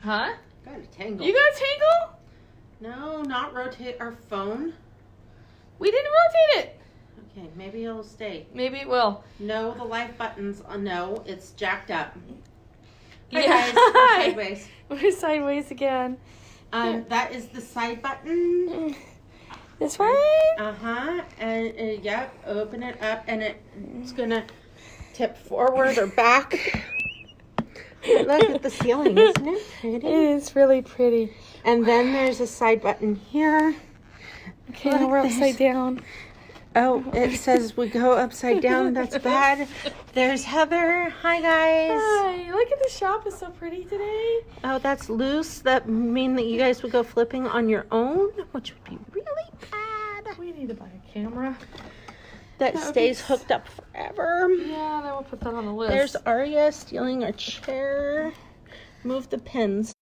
Huh? Got a tangle. You got a tangle? No, not rotate our phone. We didn't rotate it. Okay, maybe it'll stay. Maybe it will. No, the live buttons. No, it's jacked up. Hi Yeah. guys, we're sideways. We're sideways again. That is the side button. This one? And yep, open it up, and it's gonna tip forward or back. Look at the ceiling, isn't it pretty? It is really pretty. And then there's a side button here. Okay, Look, now we're upside down. Oh, it says we go upside down. That's bad. There's Heather. Hi, guys. Hi, look at the shop. It's so pretty today. Oh, that's loose. That mean that you guys would go flipping on your own, which would be really bad. We need to buy a camera. That stays hooked up forever. Yeah, then we'll put that on the list. There's Aria stealing our chair. Move the pins.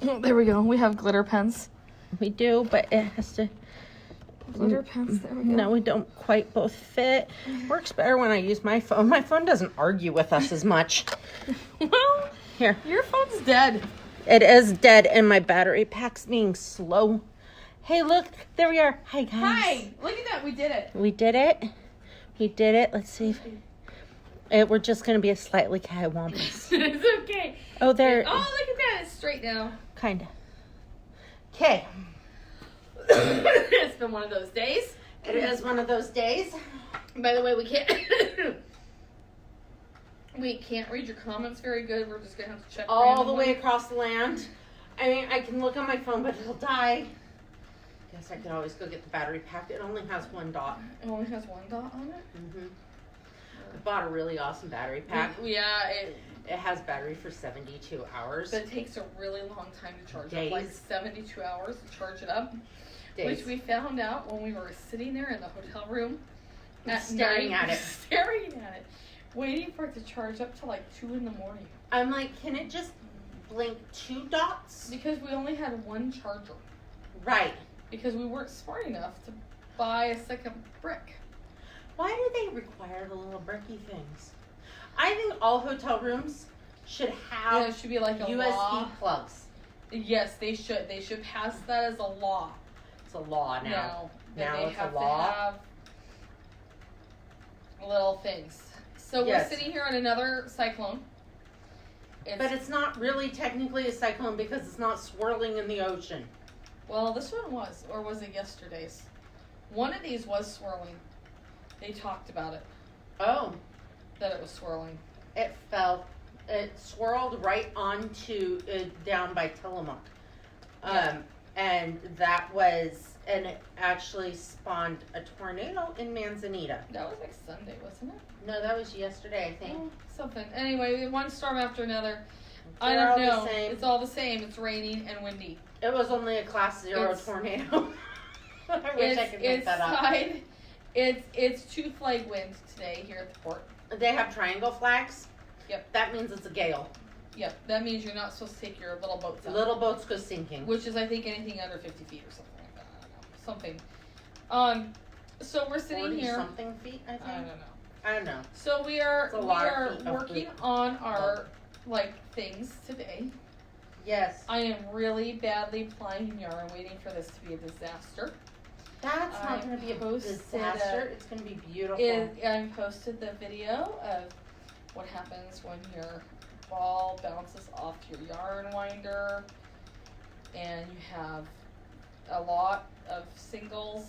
Oh, there we go. We have glitter pens. We do, but it has to... Glitter pens, there we go. No, we don't quite both fit. Works better when I use my phone. My phone doesn't argue with us as much. Well, here. Your phone's dead. It is dead, and my battery pack's being slow. Hey, look. There we are. Hi, guys. Hi. Look at that. We did it. We did it. We did it. Let's see if... we're just going to be a slightly cattywampus. It's okay. Oh, there... Oh, look at that. It's straight now. Kind of. Okay. It's been one of those days. It is one of those days. By the way, we can't read your comments very good. We're just gonna have to check all the way across the land. I mean, I can look on my phone, but it'll die. Guess I could always go get the battery pack. It only has one dot. It only has one dot on it. Mhm. I bought a really awesome battery pack. Yeah, it has battery for 72 hours. But it takes a really long time to charge Days. up, like 72 hours to charge it up. Days. Which we found out when we were sitting there in the hotel room Staring at it. Staring at it. Waiting for it to charge up to like 2 in the morning. I'm like, can it just blink 2 dots? Because we only had one charger. Right. Because we weren't smart enough to buy a second brick. Why do they require the little bricky things? I think all hotel rooms should have Yeah, it should be like a USB law. plugs. Yes, they should. They should pass that as a law. It's a law now. Now Now they it's have a law. to have little things. So Yes. we're sitting here on another cyclone. But it's not really technically a cyclone because it's not swirling in the ocean. Well, this one was, or was it yesterday's? One of these was swirling. They talked about it, Oh, that it was swirling. it swirled right onto down by Tillamook. Yeah. And it actually spawned a tornado in Manzanita. That was like Sunday, wasn't it? No, that was yesterday, I think. Oh, something. Anyway, one storm after another. I They're don't all know. the same. It's all the same. It's raining and windy. It was only a class 0 tornado. I wish I could make that up. It's 2 flag winds today here at the port. They have triangle flags. Yep. That means it's a gale. Yep. That means you're not supposed to take your little boats out. Little boats go sinking. Which is, I think, anything under 50 feet or something like that. I don't know. Something. So we're sitting 40 here. something feet, I think. I don't know. I don't know. So we are feet of working poop. on our things today. Yes. I am really badly plying yarn, waiting for this to be a disaster. That's not going to be a disaster. It's going to be beautiful. I posted the video of what happens when your ball bounces off your yarn winder and you have a lot of singles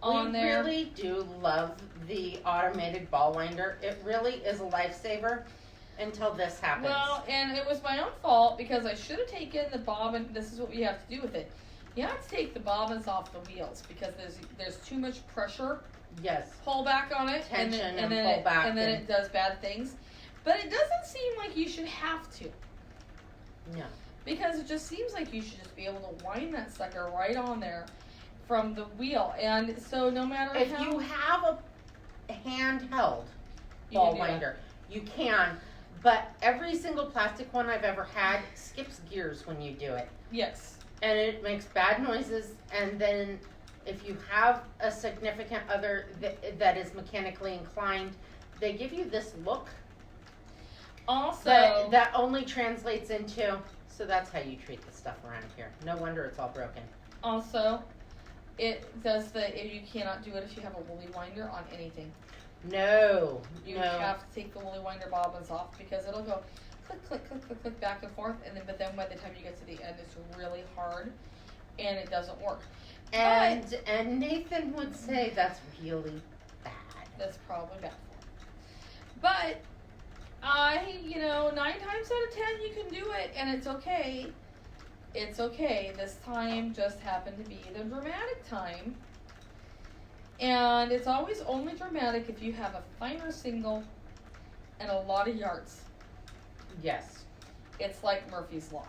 on there. We really do love the automated ball winder. It really is a lifesaver until this happens. Well, and it was my own fault because I should have taken the bobbin. This is what you have to do with it. You have to take the bobbins off the wheels because there's too much pressure. Yes. Pull back on it. Tension and then pull back. And then it does bad things. But it doesn't seem like you should have to. No. Because it just seems like you should just be able to wind that sucker right on there from the wheel. And so no matter if how... you have a handheld You ball can do that. winder, you can. But every single plastic one I've ever had skips gears when you do it. Yes. And it makes bad noises. And then if you have a significant other that is mechanically inclined, they give you this look. Also... That only translates into So that's how you treat the stuff around here. No wonder it's all broken. Also, you cannot do it if you have a woolly winder on anything. No. You have to take the woolly winder bobbins off because it'll go click, click, click, click, click back and forth, but then by the time you get to the end, it's really hard, and it doesn't work. And Nathan would say that's really bad. That's probably bad for him. But 9 times out of 10, you can do it, and it's okay. It's okay. This time just happened to be the dramatic time. And it's always only dramatic if you have a finer single and a lot of yards. Yes. It's like Murphy's Law.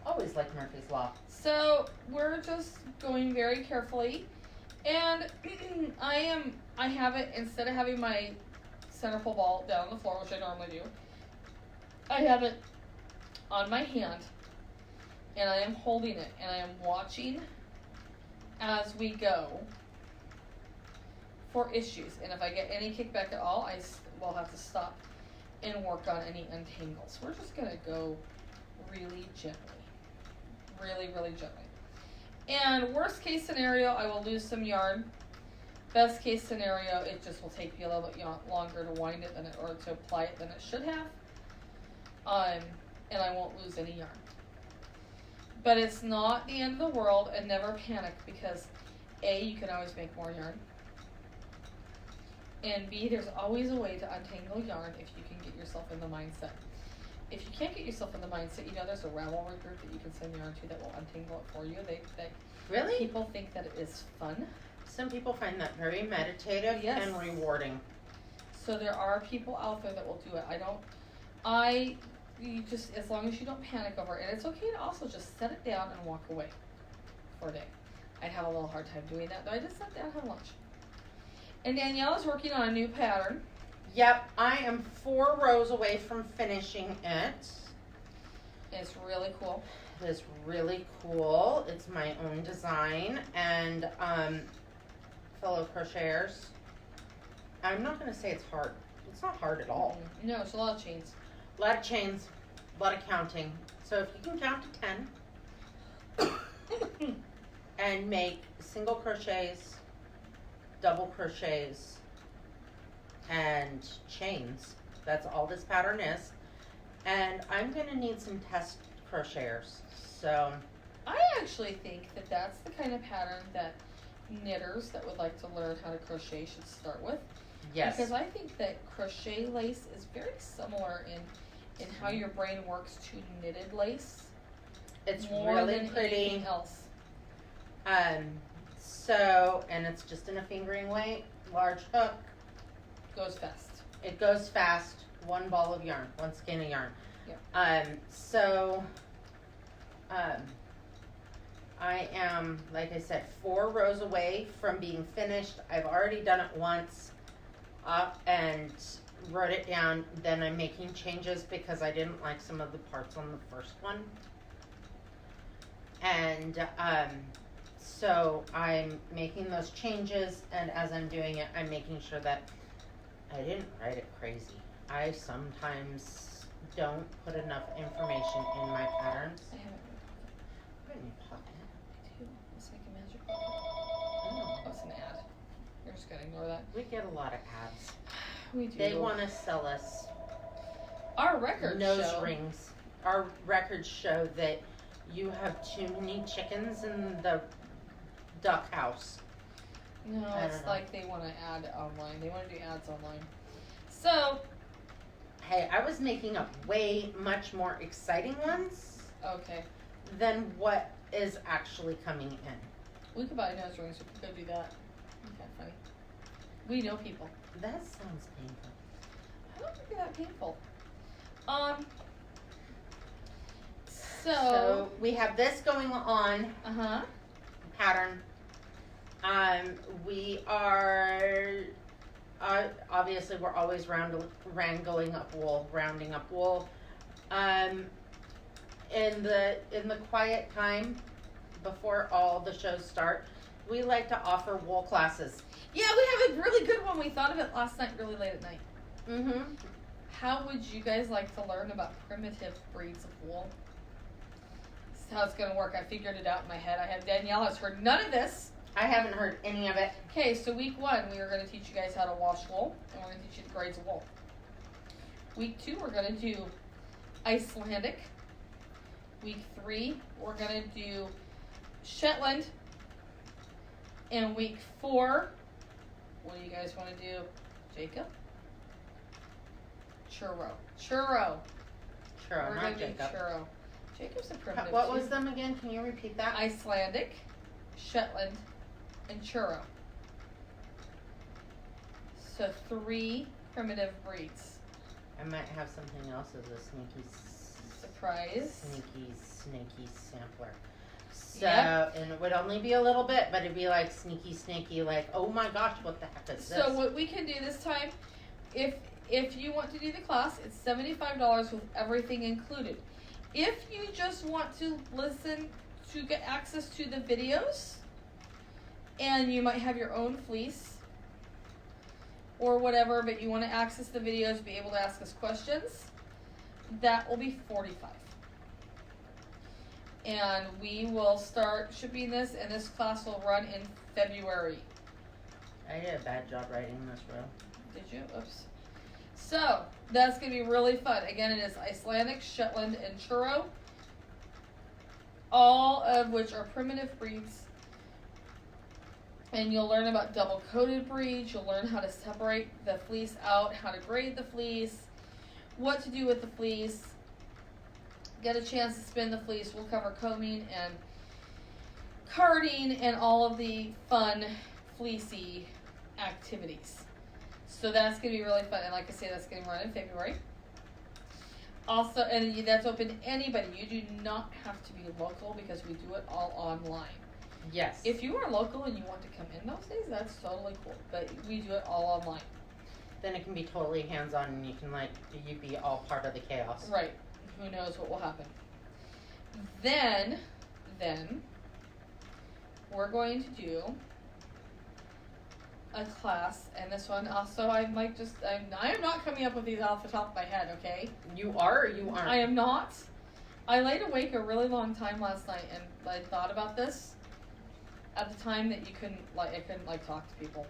Always like Murphy's Law. So we're just going very carefully. And I have it, instead of having my center pull ball down on the floor, which I normally do, I have it on my hand. And I am holding it. And I am watching as we go for issues. And if I get any kickback at all, I will have to stop and work on any untangles. We're just going to go really gently. Really, really gently. And worst case scenario, I will lose some yarn. Best case scenario, it just will take me a little bit longer to wind it or to apply it than it should have. And I won't lose any yarn. But it's not the end of the world, and never panic, because A, you can always make more yarn. And B, there's always a way to untangle yarn if you can get yourself in the mindset. If you can't get yourself in the mindset, there's a Ravelry group that you can send yarn to that will untangle it for you. Really? People think that it is fun. Some people find that very meditative and rewarding. So there are people out there that will do it. You just, as long as you don't panic over it. And it's okay to also just set it down and walk away for a day. I'd have a little hard time doing that, though. I just sat down and had lunch. And Danielle is working on a new pattern. Yep, I am 4 rows away from finishing it. It's really cool. It is really cool. It's my own design, and fellow crocheters. I'm not going to say it's hard. It's not hard at all. No, it's a lot of chains. A lot of chains, a lot of counting. So if you can count to 10 and make single crochets, double crochets, and chains, that's all this pattern is. And I'm going to need some test crocheters. So I actually think that that's the kind of pattern that knitters that would like to learn how to crochet should start with. yes. Because I think that crochet lace is very similar in how your brain works to knitted lace. It's more really than pretty. anything else. So, and it's just in a fingering weight, large hook. Goes fast. It goes fast. 1 ball of yarn, 1 skein of yarn. Yeah. I am, like I said, 4 rows away from being finished. I've already done it once, and wrote it down. Then I'm making changes because I didn't like some of the parts on the first one. And so I'm making those changes, and as I'm doing it, I'm making sure that I didn't write it crazy. I sometimes don't put enough information in my patterns. I haven't. Put it in your pocket. I do. It's like a magic pocket. Oh. Oh, it's an ad. You're just gonna ignore that. We get a lot of ads. We do. They want to sell us Our records nose show. rings. Our records show that you have too many chickens in the duck house. No, I it's don't know. like they want to add online. They want to do ads online. So, Hey, I was making up way much more exciting ones okay. than what is actually coming in. We could buy nose rings. We could go do that. Okay, funny. We know people. That sounds painful. I don't think they're that painful. So So we have this going on, pattern. We are obviously we're always rounding up wool. In the quiet time before all the shows start, we like to offer wool classes. yeah, we have a really good one. We thought of it last night, really late at night. Mm-hmm. How would you guys like to learn about primitive breeds of wool? how it's going to work. I figured it out in my head. Danielle has heard none of this. I haven't heard any of it. Okay, so week 1, we are going to teach you guys how to wash wool, and we're going to teach you the grades of wool. Week 2, we're going to do Icelandic. Week 3, we're going to do Shetland. And week 4, what do you guys want to do? Jacob? Churro. Churro, We're not going to do Jacob. churro. Jacob's a primitive What too. was them again? Can you repeat that? Icelandic, Shetland, and churro. So 3 primitive breeds. I might have something else as a Surprise. sneaky sampler. So, Yep. and it would only be a little bit, but it'd be like sneaky, like, oh my gosh, what the heck is this? So what we can do this time, if you want to do the class, it's $75 with everything included. If you just want to listen to get access to the videos, and you might have your own fleece or whatever, but you want to access the videos, be able to ask us questions, that will be $45. And we will start shipping this, and this class will run in February. I did a bad job writing this, bro. Did you? Oops. So, that's going to be really fun. Again, it is Icelandic, Shetland, and churro. All of which are primitive breeds. And you'll learn about double-coated breeds. You'll learn how to separate the fleece out, how to grade the fleece, what to do with the fleece. Get a chance to spin the fleece. We'll cover combing and carding and all of the fun, fleecy activities. So that's going to be really fun. And like I say, that's going to run in February. Also, and that's open to anybody. You do not have to be local because we do it all online. Yes. If you are local and you want to come in those days, that's totally cool. But we do it all online. Then it can be totally hands-on and you can, like, you be all part of the chaos. Right. Who knows what will happen. Then, we're going to do a class, and this one also I am not coming up with these off the top of my head, okay? You are or you aren't? I am not. I laid awake a really long time last night and I thought about this at the time that I couldn't talk to people.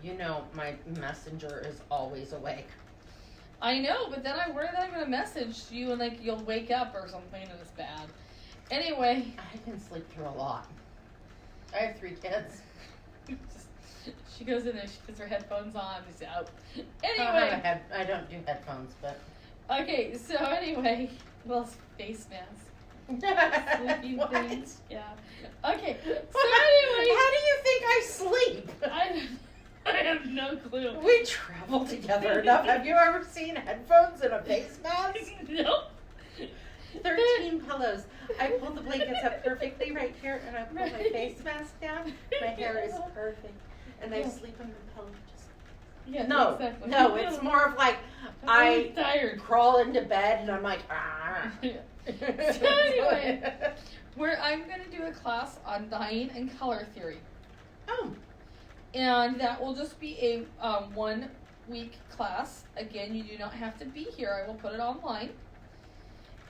You know, my messenger is always awake. I know, but then I'm gonna message you and you'll wake up or something and it's bad. Anyway. I can sleep through a lot. I have 3 kids. She goes in there, she puts her headphones on, she's out. I don't do headphones, but. Okay, so anyway, well, face mask. Sleeping What? things. Yeah. Okay, so How anyway. do you think I sleep? I have no clue. We travel together enough. Have you ever seen headphones and a face mask? Nope. 13 pillows. I pull the blankets up perfectly right here, and I pull my face mask down. My hair is perfect, and I sleep on the pillow. Yeah, No, exactly. no, it's more of like I'm tired. crawl into bed and I'm like, ah. So anyway, I'm going to do a class on dyeing and color theory. Oh. And that will just be a 1-week class. Again, you do not have to be here. I will put it online.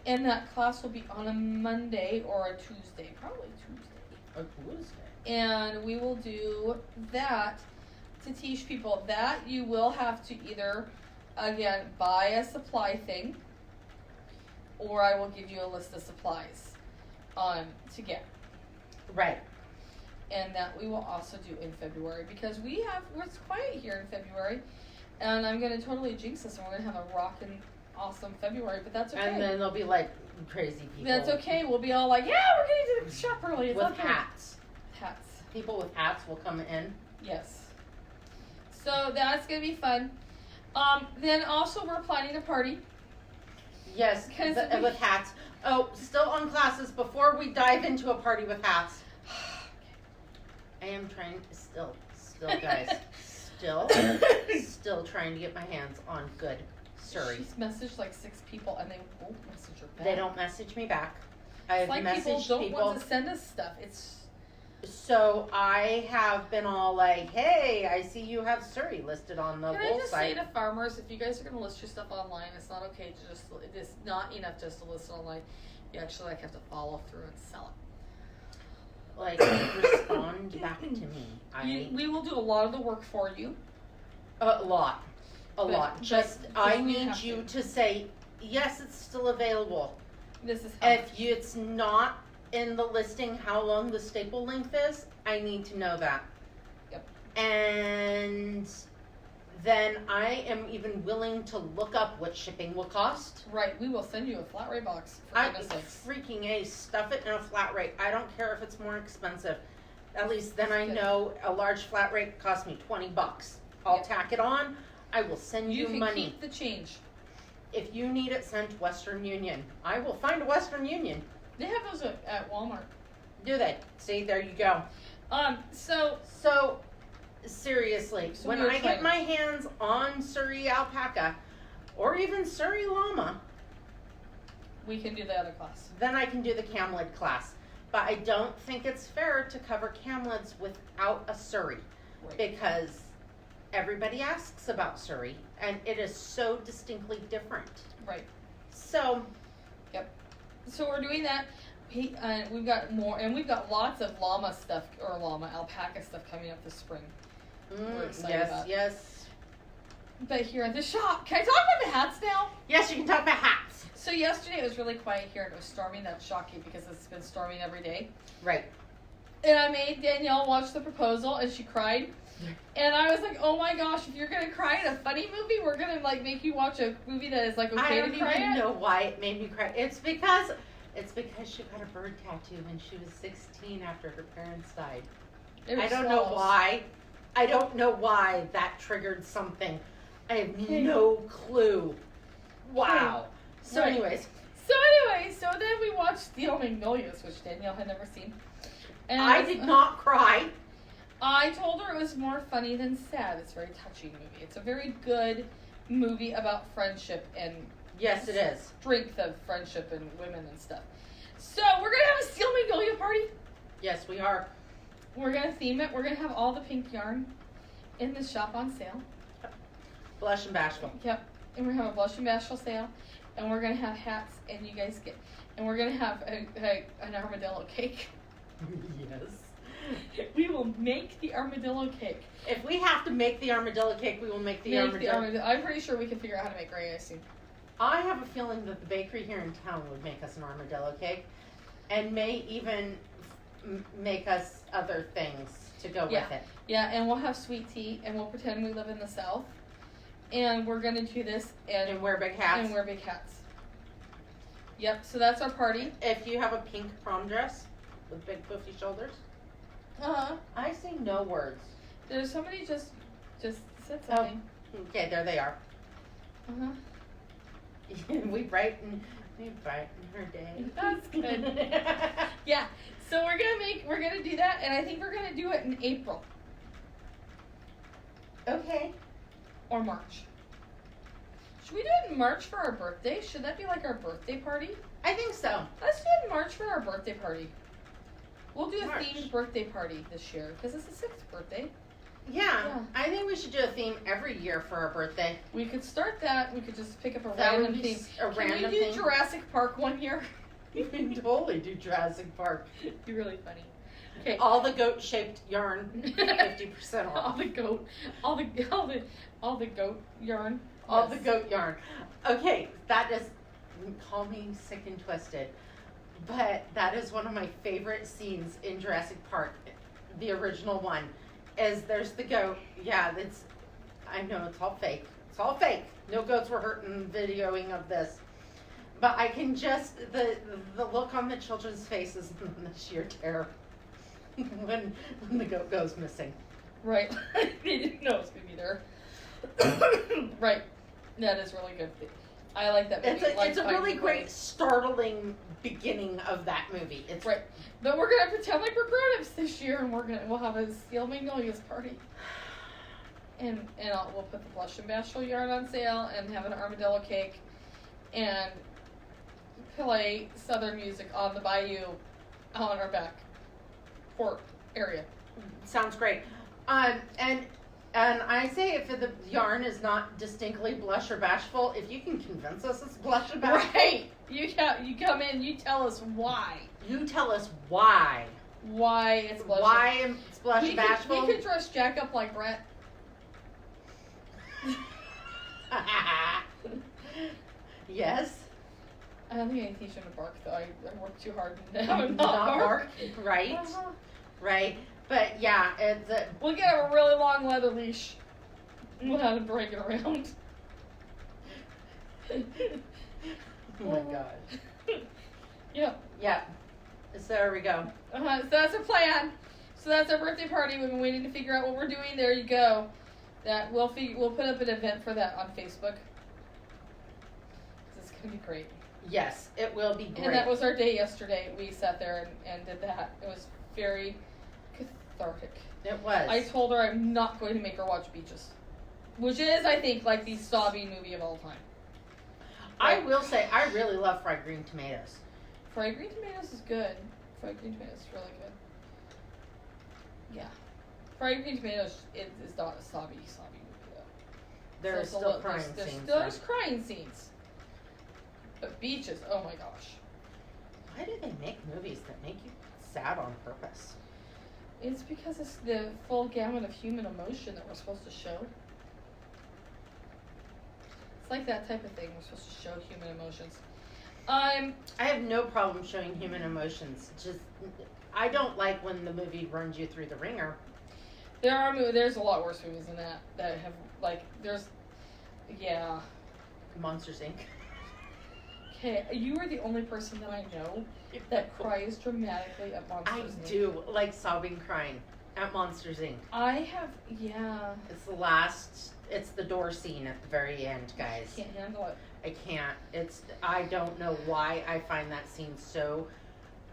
And that class will be on a Monday or a Tuesday. Probably Tuesday. A Tuesday. And we will do that to teach people that you will have to either, again, buy a supply thing, or I will give you a list of supplies to get. Right. And that we will also do in February because it's quiet here in February, and I'm going to totally jinx this and we're going to have a rockin' awesome February, but that's okay. And then there'll be like crazy people. That's okay. We'll be all like, yeah, we're going to the shop early. It's with okay. hats. Hats. People with hats will come in. Yes. So that's going to be fun. Then also we're planning a party. Yes, with hats. Oh, still on classes. Before we dive into a party with hats, I am trying, still guys, still trying to get my hands on good Surrey. She's messaged like 6 people and they won't message her back. They don't message me back. I've like messaged people don't want to send us stuff. So I have been all like, hey, I see you have Surrey listed on the Can I whole just site. say to farmers, if you guys are going to list your stuff online, it's not okay to it is not enough just to list it online. You actually like have to follow through and sell Like, respond back to me. We will do a lot of the work for you. A lot. Just, I we need have you to say, yes, it's still available. This is how If it's not in the listing how long the staple length is, I need to know that. Yep. And then I am even willing to look up what shipping will cost. Right, we will send you a flat rate box. For I goodness sakes. freaking A, stuff it in a flat rate. I don't care if it's more expensive. At least then I Good. know a large flat rate cost me $20. I'll Yep. tack it on. I will send you can money. keep the change. If you need it sent Western Union, I will find a Western Union. They have those at Walmart. Do they? See, there you go. So Seriously, So when you're I get trying- my hands on Surrey alpaca or even Surrey llama, we can do the other class. then I can do the camlid class. But I don't think it's fair to cover camlids without a Surrey Right. because everybody asks about Surrey and it is so distinctly different. Right. So, So we're doing that. We've got more, and we've got lots of llama stuff or alpaca stuff coming up this spring. We're excited about. yes. But here at the shop, can I talk about the hats now? Yes, you can talk about hats. So yesterday it was really quiet here, and it was storming. That's shocking because it's been storming every day. Right. And I made Danielle watch the proposal, and she cried. And I was like, "Oh my gosh! If you're gonna cry in a funny movie, we're gonna like make you watch a movie that is like I okay don't to cry even at." know why it made me cry. It's because she got a bird tattoo when she was 16 after her parents died. They were I don't know swallows. why. I don't know why that triggered something. I have no clue. Wow. So Right. anyways, So then we watched Steel Magnolias, which Danielle had never seen. And I did not cry. I told her it was more funny than sad. It's a very touching movie. It's a very good movie about friendship and Yes, it is. strength of friendship and women and stuff. So we're gonna have a Steel Magnolia party. Yes, we are. We're gonna theme it. We're gonna have all the pink yarn in the shop on sale. Blush and bashful. Yep. And we're gonna have a Blush and Bashful sale. And we're gonna have hats, and you guys get. And we're gonna have an armadillo cake. Yes. We will make the armadillo cake. If we have to make the armadillo cake, we will make the armadillo. I'm pretty sure we can figure out how to make gray icing. I have a feeling that the bakery here in town would make us an armadillo cake, and may even make us other things to go with it. Yeah, and we'll have sweet tea, and we'll pretend we live in the South. And we're gonna do this And wear big hats. And wear big hats. Yep, so that's our party. If you have a pink prom dress with big poofy shoulders, I say no words. There's somebody just said something. Okay, there they are. Uh-huh. we brighten her day. That's good. Yeah, so we're gonna do that, and I think we're gonna do it in April Okay. or March. Should we do it in March for our birthday? Should that be like our birthday party? I think so. Let's do it in March for our birthday party. We'll do a March. themed birthday party this year because it's the 6th birthday. Yeah, I think we should do a theme every year for our birthday. We could start that. We could just pick up a That would random be theme. a Can random we do theme. Jurassic Park one year? You can totally do Jurassic Park. It'd be really funny. Okay. All the goat-shaped yarn, 50% all off. the goat yarn. All Yes. the goat yarn. Okay, that is, call me sick and twisted, but that is one of my favorite scenes in Jurassic Park, the original one, is there's the goat. Yeah, I know it's all fake. It's all fake. No goats were hurt in videoing of this. But I can just, the look on the children's faces and the sheer terror when the goat goes missing. Right. They didn't know it was going to be there. Right. That is really good. I like that movie. It's a really great, startling beginning of that movie. It's right. But we're gonna pretend like we're grown-ups this year, and we'll have a Steel Magnolias party. And we'll put the Blush and Bashful yarn on sale, and have an armadillo cake, and play Southern music on the bayou, on our back port area. Sounds great. And And I say if the yarn is not distinctly blush or bashful, if you can convince us it's blush or bashful. Right. You come in, you tell us why. You tell us why. Why it's blush. Why it's blush and bashful. We could dress Jack up like Brett. Yes. I don't think I teach him to bark though. I worked too hard to Not bark. Right. Uh-huh. Right. But yeah, it's We'll get him a really long leather leash. We'll have him break it around. oh my god. Yeah. Yeah. So there we go. So that's our plan. So that's our birthday party. We've been waiting to figure out what we're doing. There you go. That we'll put up an event for that on Facebook. It's gonna be great. Yes, it will be great. And that was our day yesterday. We sat there and did that. It was very cathartic. It was. I told her I'm not going to make her watch Beaches, which is, I think, like the sobbing movie of all time. I will say, I really love fried green tomatoes. Fried green tomatoes is good. Fried green tomatoes is really good. Yeah. Fried green tomatoes is not a sobby movie though. There are still crying scenes. There's crying scenes. But Beaches, oh my gosh. Why do they make movies that make you sad on purpose? It's because it's the full gamut of human emotion that we're supposed to show. It's like that type of thing. We're supposed to show human emotions. I have no problem showing human emotions. Just I don't like when the movie runs you through the ringer. There's a lot worse movies than that have yeah. Monsters Inc. Okay, you are the only person that I know that cries dramatically at Monsters Inc. I do like sobbing crying at Monsters Inc. I have, yeah. It's the door scene at the very end, guys. I can't handle it. I can't. I don't know why I find that scene so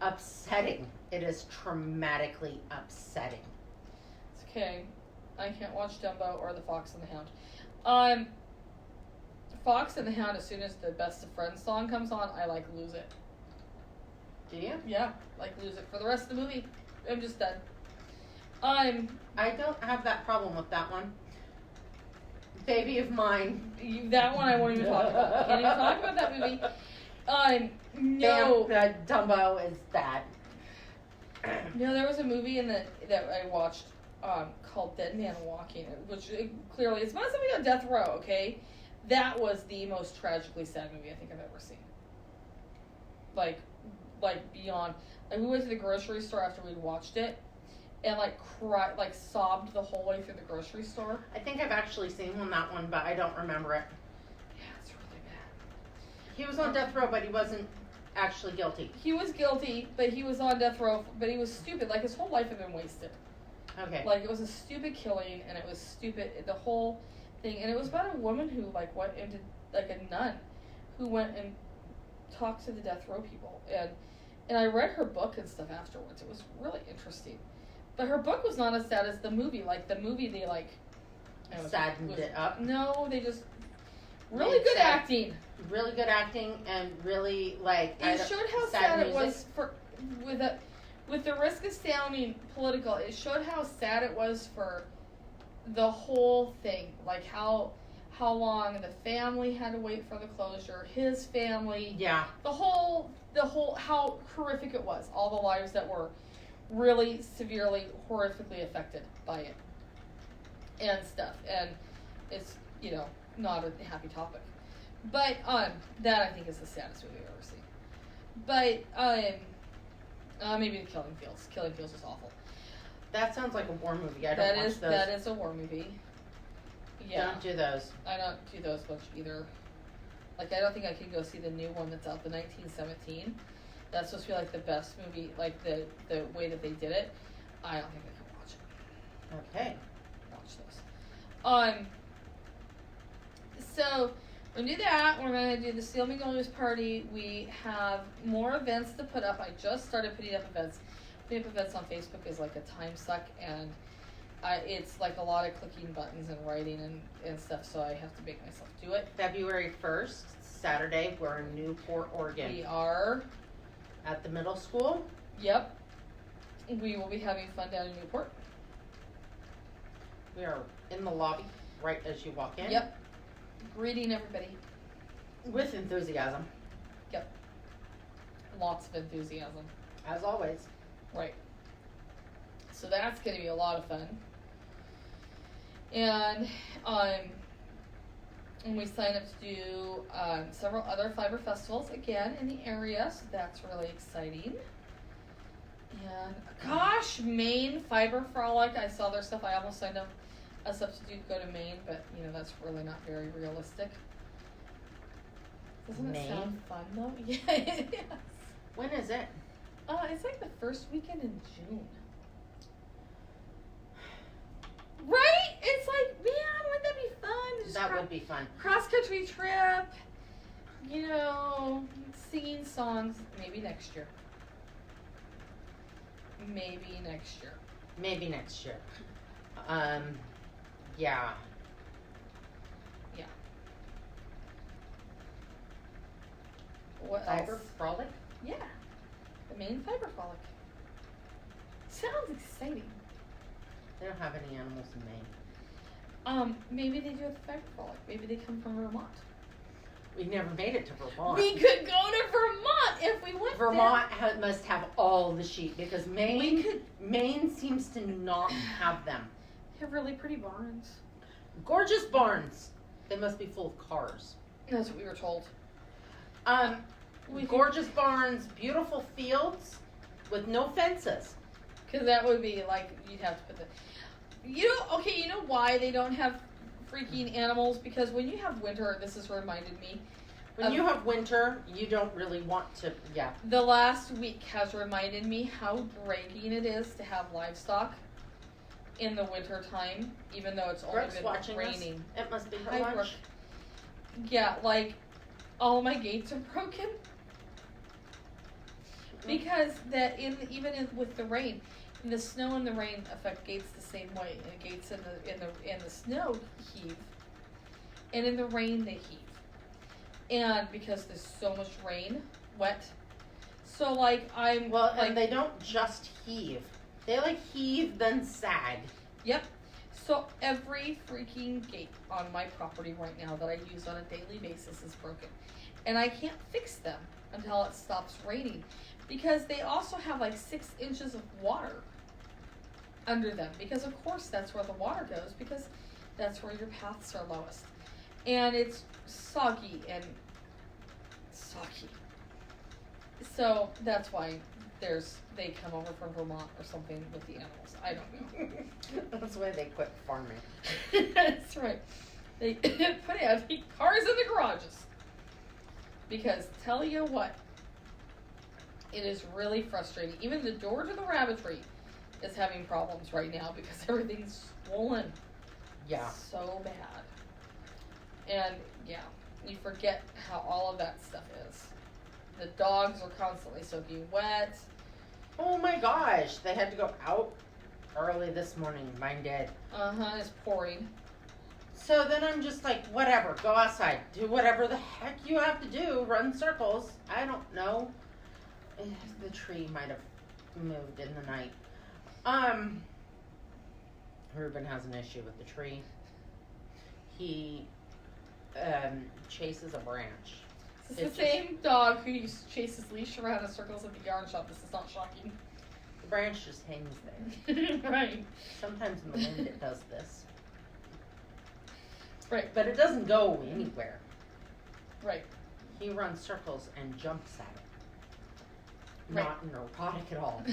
upsetting. It is traumatically upsetting. It's okay. I can't watch Dumbo or The Fox and the Hound. Fox and the Hound, as soon as the Best of Friends song comes on, I lose it. Do you? Yeah, lose it for the rest of the movie. I'm just done. I don't have that problem with that one. Baby of Mine. That one I won't even talk about. Can't even talk about that movie. No. Dumbo is bad. No, there was a movie that I watched called Dead Man Walking, which clearly it's about somebody on death row. Okay, that was the most tragically sad movie I think I've ever seen. Like beyond. We went to the grocery store after we'd watched it, and cried, sobbed the whole way through the grocery store. I think I've actually seen that one, but I don't remember it. Yeah, it's really bad. He was on death row, but he wasn't actually guilty. He was guilty, but he was on death row, but he was stupid. His whole life had been wasted. Okay. It was a stupid killing, and it was stupid, the whole thing. And it was about a woman who, went into, a nun, who went and talked to the death row people. And I read her book and stuff afterwards. It was really interesting. But her book was not as sad as the movie. The movie, they, saddened it up. No, they just... Really good acting. Really good acting, and really, It showed how sad it was with the risk of sounding political, it showed how sad it was for the whole thing. How long the family had to wait for the closure, his family. Yeah. The whole, how horrific it was. All the lives that were really severely, horrifically affected by it. And stuff. And it's, not a happy topic. But, that I think is the saddest movie I've ever seen. But, maybe The Killing Fields. Killing Fields is awful. That sounds like a war movie. I don't watch those. That is a war movie. Yeah. Don't do those. I don't do those much either. I don't think I can go see the new one that's out, the 1917. That's supposed to be, the best movie, the way that they did it. I don't think I can watch it. Okay. Watch those. So, we're going to do that. We're going to do the Steel Magnolias party. We have more events to put up. I just started putting up events. Putting up events on Facebook is a time suck, and it's a lot of clicking buttons and writing and stuff, so I have to make myself do it. February 1st, Saturday, we're in Newport, Oregon. We are. At the middle school? Yep. We will be having fun down in Newport. We are in the lobby right as you walk in. Yep. Greeting everybody. With enthusiasm, Lots of enthusiasm. as always. Right. So that's going to be a lot of fun. And we signed up to do several other fiber festivals again in the area, so that's really exciting. And gosh, Maine Fiber Frolic, I saw their stuff. I almost signed up a substitute to go to Maine, but that's really not very realistic. Doesn't it sound fun though? Yeah, it is. When is it? It's like the first weekend in June. Right? It's like, man, wouldn't that be fun? Just That would be fun. cross-country trip, singing songs. Maybe next year. Maybe next year. Yeah. Yeah. What Fiber else? Frolic? Yeah. The Maine Fiber Frolic. Sounds exciting. They don't have any animals in Maine. Maybe they do at the Fiber Frolic. Maybe they come from Vermont. We never made it to Vermont. We could go to Vermont if we went Vermont must have all the sheep because Maine seems to not have them. They have really pretty barns. Gorgeous barns. They must be full of cars. That's what we were told. Gorgeous barns, beautiful fields with no fences. Because that would be like, you'd have to put the... You know why they don't have freaking animals? Because when you have winter, this has reminded me. When you have winter, you don't really want to, yeah. The last week has reminded me how dragging it is to have livestock in the winter time, even though it's only been raining. This. It must be her Hi, lunch. Brooke. Yeah, like, all my gates are broken. Because with the rain, the snow and the rain affect gates the same way. And gates in the snow heave, and in the rain they heave. And because there's so much rain, wet, so like and they don't just heave; they heave then sag. Yep. So every freaking gate on my property right now that I use on a daily basis is broken, and I can't fix them until it stops raining. Because they also have 6 inches of water under them. Because of course that's where the water goes. Because that's where your paths are lowest. And it's soggy. So that's why they come over from Vermont or something with the animals. I don't know. That's why they quit farming. That's right. They put cars in the garages. Because tell you what. It is really frustrating. Even the door to the rabbitry is having problems right now because everything's swollen. Yeah. So bad. And yeah, you forget how all of that stuff is. The dogs are constantly soaking wet. Oh my gosh, they had to go out early this morning. Mine did. It's pouring. So then I'm just like, whatever, go outside. Do whatever the heck you have to do. Run circles. I don't know. The tree might have moved in the night. Ruben has an issue with the tree. He chases a branch. This is the same dog who used to chase his leash around in circles at the yarn shop. This is not shocking. The branch just hangs there. Right. Sometimes in the wind it does this. Right. But it doesn't go anywhere. Right. He runs circles and jumps at it. Right. Not neurotic at all.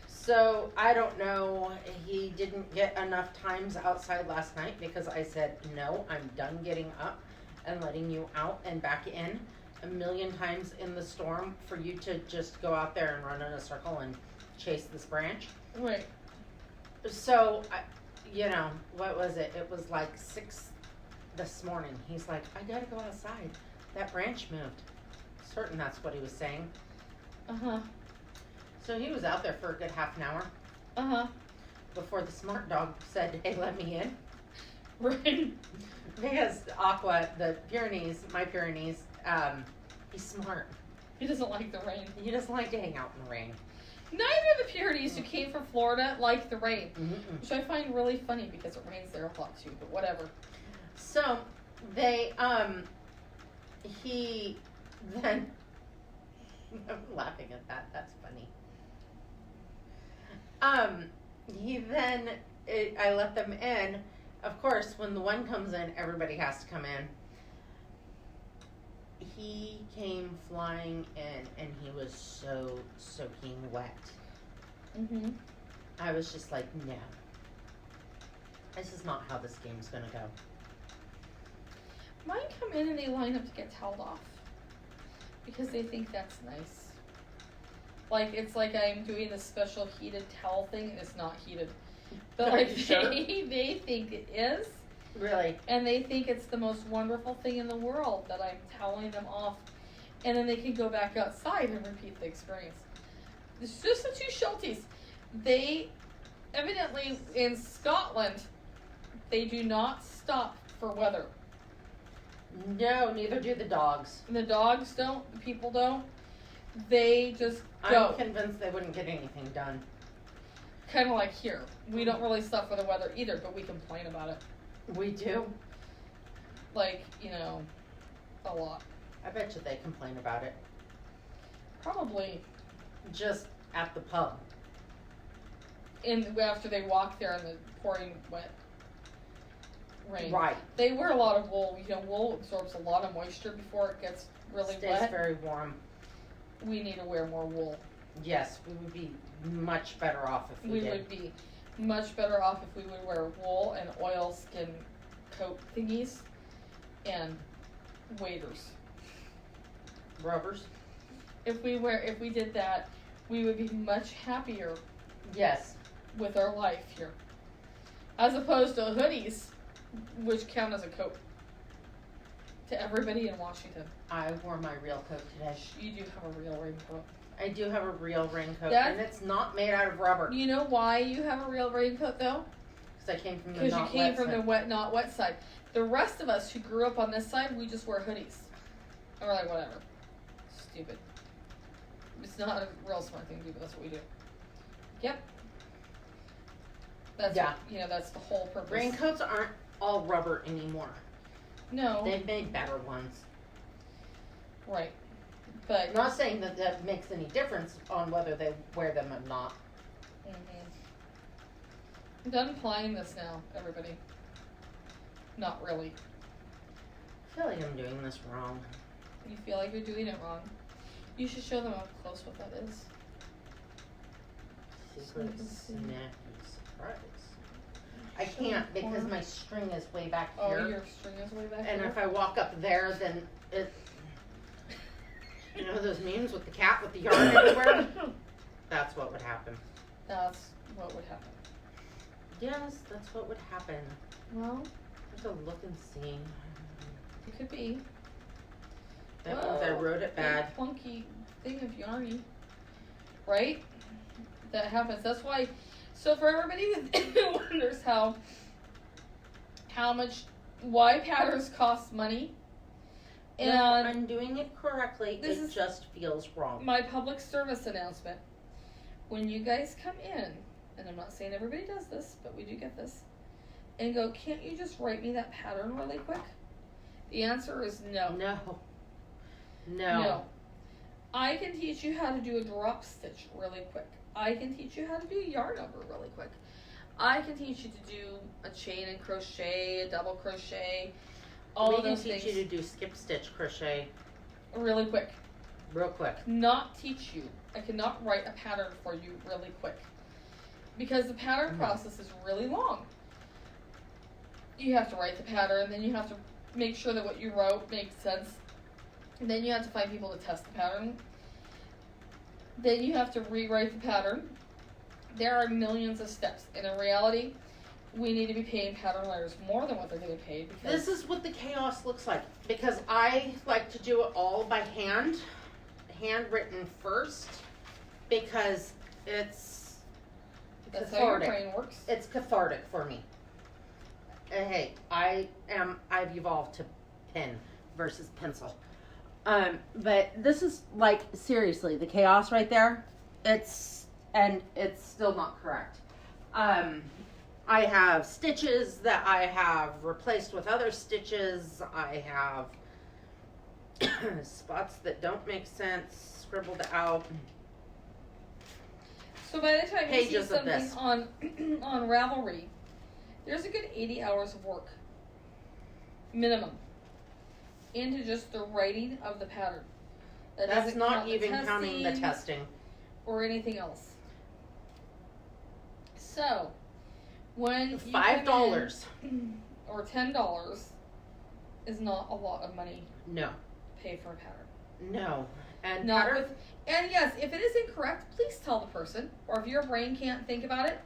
So I don't know. He didn't get enough times outside last night because I said, no, I'm done getting up and letting you out and back in a million times in the storm for you to just go out there and run in a circle and chase this branch. Right. So, what was it? It was 6 this morning. He's like, I gotta go outside. That branch moved. Certain that's what he was saying. So he was out there for a good half an hour. Before the smart dog said, hey, let me in. Right. Because Aqua, my Pyrenees, he's smart. He doesn't like the rain. He doesn't like to hang out in the rain. Neither of the Purities who came from Florida like the rain, Mm-mm. which I find really funny because it rains there a lot too, but whatever. So they he then I'm laughing at that. That's funny. He then I let them in. Of course, when the one comes in, everybody has to come in. He came flying in, and he was so soaking wet. Mm-hmm. I was just like, no. This is not how this game's gonna go. Mine come in and they line up to get toweled off because they think that's nice. Like, it's like I'm doing this special heated towel thing, and it's not heated. But Are like you sure? they think it is, Really? and they think it's the most wonderful thing in the world that I'm toweling them off, and then they can go back outside and repeat the experience. It's just the two Schultes. They evidently in Scotland they do not stop for weather. No, neither do the dogs. The dogs don't, the people don't. They just go. I'm convinced they wouldn't get anything done. Kind of like here. We don't really stop for the weather either, but we complain about it. We do? Like, you know, a lot. I bet you they complain about it. Probably. Just at the pub. After they walk there in the pouring wet rain. Right. They wear a lot of wool. You know, wool absorbs a lot of moisture before it gets really Stays wet. very warm. We need to wear more wool. Yes, we would be much better off if we did. Would be much better off if we would wear wool and oilskin coat thingies and waders. Rubbers? If we did that, we would be much happier Yes. with our life here. As opposed to hoodies, which count as a coat to everybody in Washington. I wore my real coat today. You do have a real raincoat. I do have a real raincoat, That- and it's not made out of rubber. You know why you have a real raincoat though? Because I came from the Because you not came wet from side. the wet, not wet side. The rest of us who grew up on this side, we just wear hoodies. And we're like, whatever. Stupid. It's not a real smart thing to do, but that's what we do. Yep. That's Yeah. that's the whole purpose. Raincoats aren't all rubber anymore. No. They've made better ones. Right. But I'm not saying that that makes any difference on whether they wear them or not. I'm done applying this now, everybody. Not really. I feel like I'm doing this wrong. You feel like you're doing it wrong. You should show them up close what that is. Secret can see. snacky surprise. I can't because my string is way back Oh, here. your string is way back And here? if I walk up there, then it. You know those memes with the cat with the yarn everywhere? That's what would happen. That's what would happen. Yes, that's what would happen. Well, There's a look and see. it could be. That means I wrote it bad. Clunky thing of yarny. Right? That happens. That's why. So for everybody that wonders why patterns cost money, and No, I'm doing it correctly. This It is- just feels wrong. my public service announcement. When you guys come in, and I'm not saying everybody does this, but we do get this, and go, can't you just write me that pattern really quick? The answer is no. No. I can teach you how to do a drop stitch really quick. I can teach you how to do a yarn over really quick. I can teach you to do a chain and crochet, a double crochet, all of those We can things teach you to do skip stitch crochet really quick. real quick. Not teach you. I cannot write a pattern for you really quick. Because the pattern process is really long. You have to write the pattern, then you have to make sure that what you wrote makes sense. And then you have to find people to test the pattern. Then you have to rewrite the pattern. There are millions of steps. And in reality, we need to be paying pattern writers more than what they're getting paid. Because This is what the chaos looks like. Because I like to do it all by hand. Handwritten first. Because it's that's how your cathartic. brain works. It's cathartic for me. Hey, I've evolved to pen versus pencil. But this is like, seriously, the chaos right there. It's and it's still not correct. I have stitches that I have replaced with other stitches. I have spots that don't make sense scribbled out. So by the time you see Pages of something this. on on Ravelry, there's a good 80 hours of work minimum into just the writing of the pattern. That That's doesn't not count the even counting the testing testing. or anything else. So when you $5 come in, or $10 is not a lot of money no, to pay for a pattern. no, and Not pattern. with, and yes, if it is incorrect, please tell the person. Or if your brain can't think about it,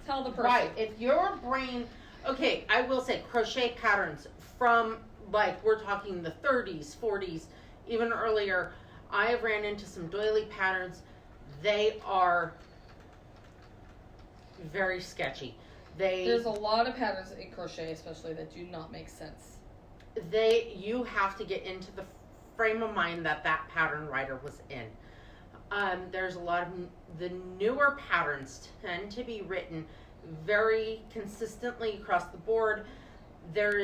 tell the person. Right. If your brain, okay, I will say crochet patterns from, like, we're talking the 30s, 40s, even earlier. I have ran into some doily patterns. They are very sketchy. There's a lot of patterns in crochet, especially, that do not make sense. You have to get into the frame of mind that pattern writer was in. There's a lot of the newer patterns tend to be written very consistently across the board. There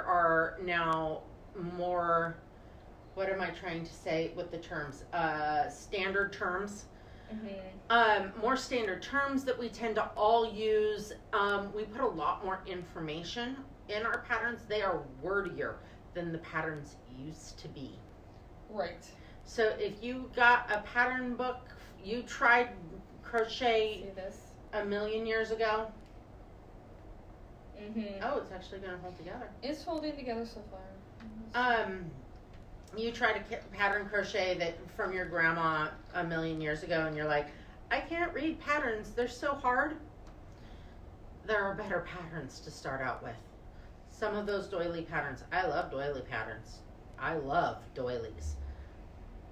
are now more, what am I trying to say with the terms? Standard terms. Mm-hmm. More standard terms that we tend to all use. We put a lot more information in our patterns. They are wordier than the patterns used to be. Right. So if you got a pattern book, you tried crochet See this? a million years ago. Mm-hmm. Oh, it's actually going to hold together. It's holding together so far. You try to pattern crochet that from your grandma a million years ago, and you're like, I can't read patterns. They're so hard. There are better patterns to start out with. Some of those doily patterns. I love doily patterns. I love doilies.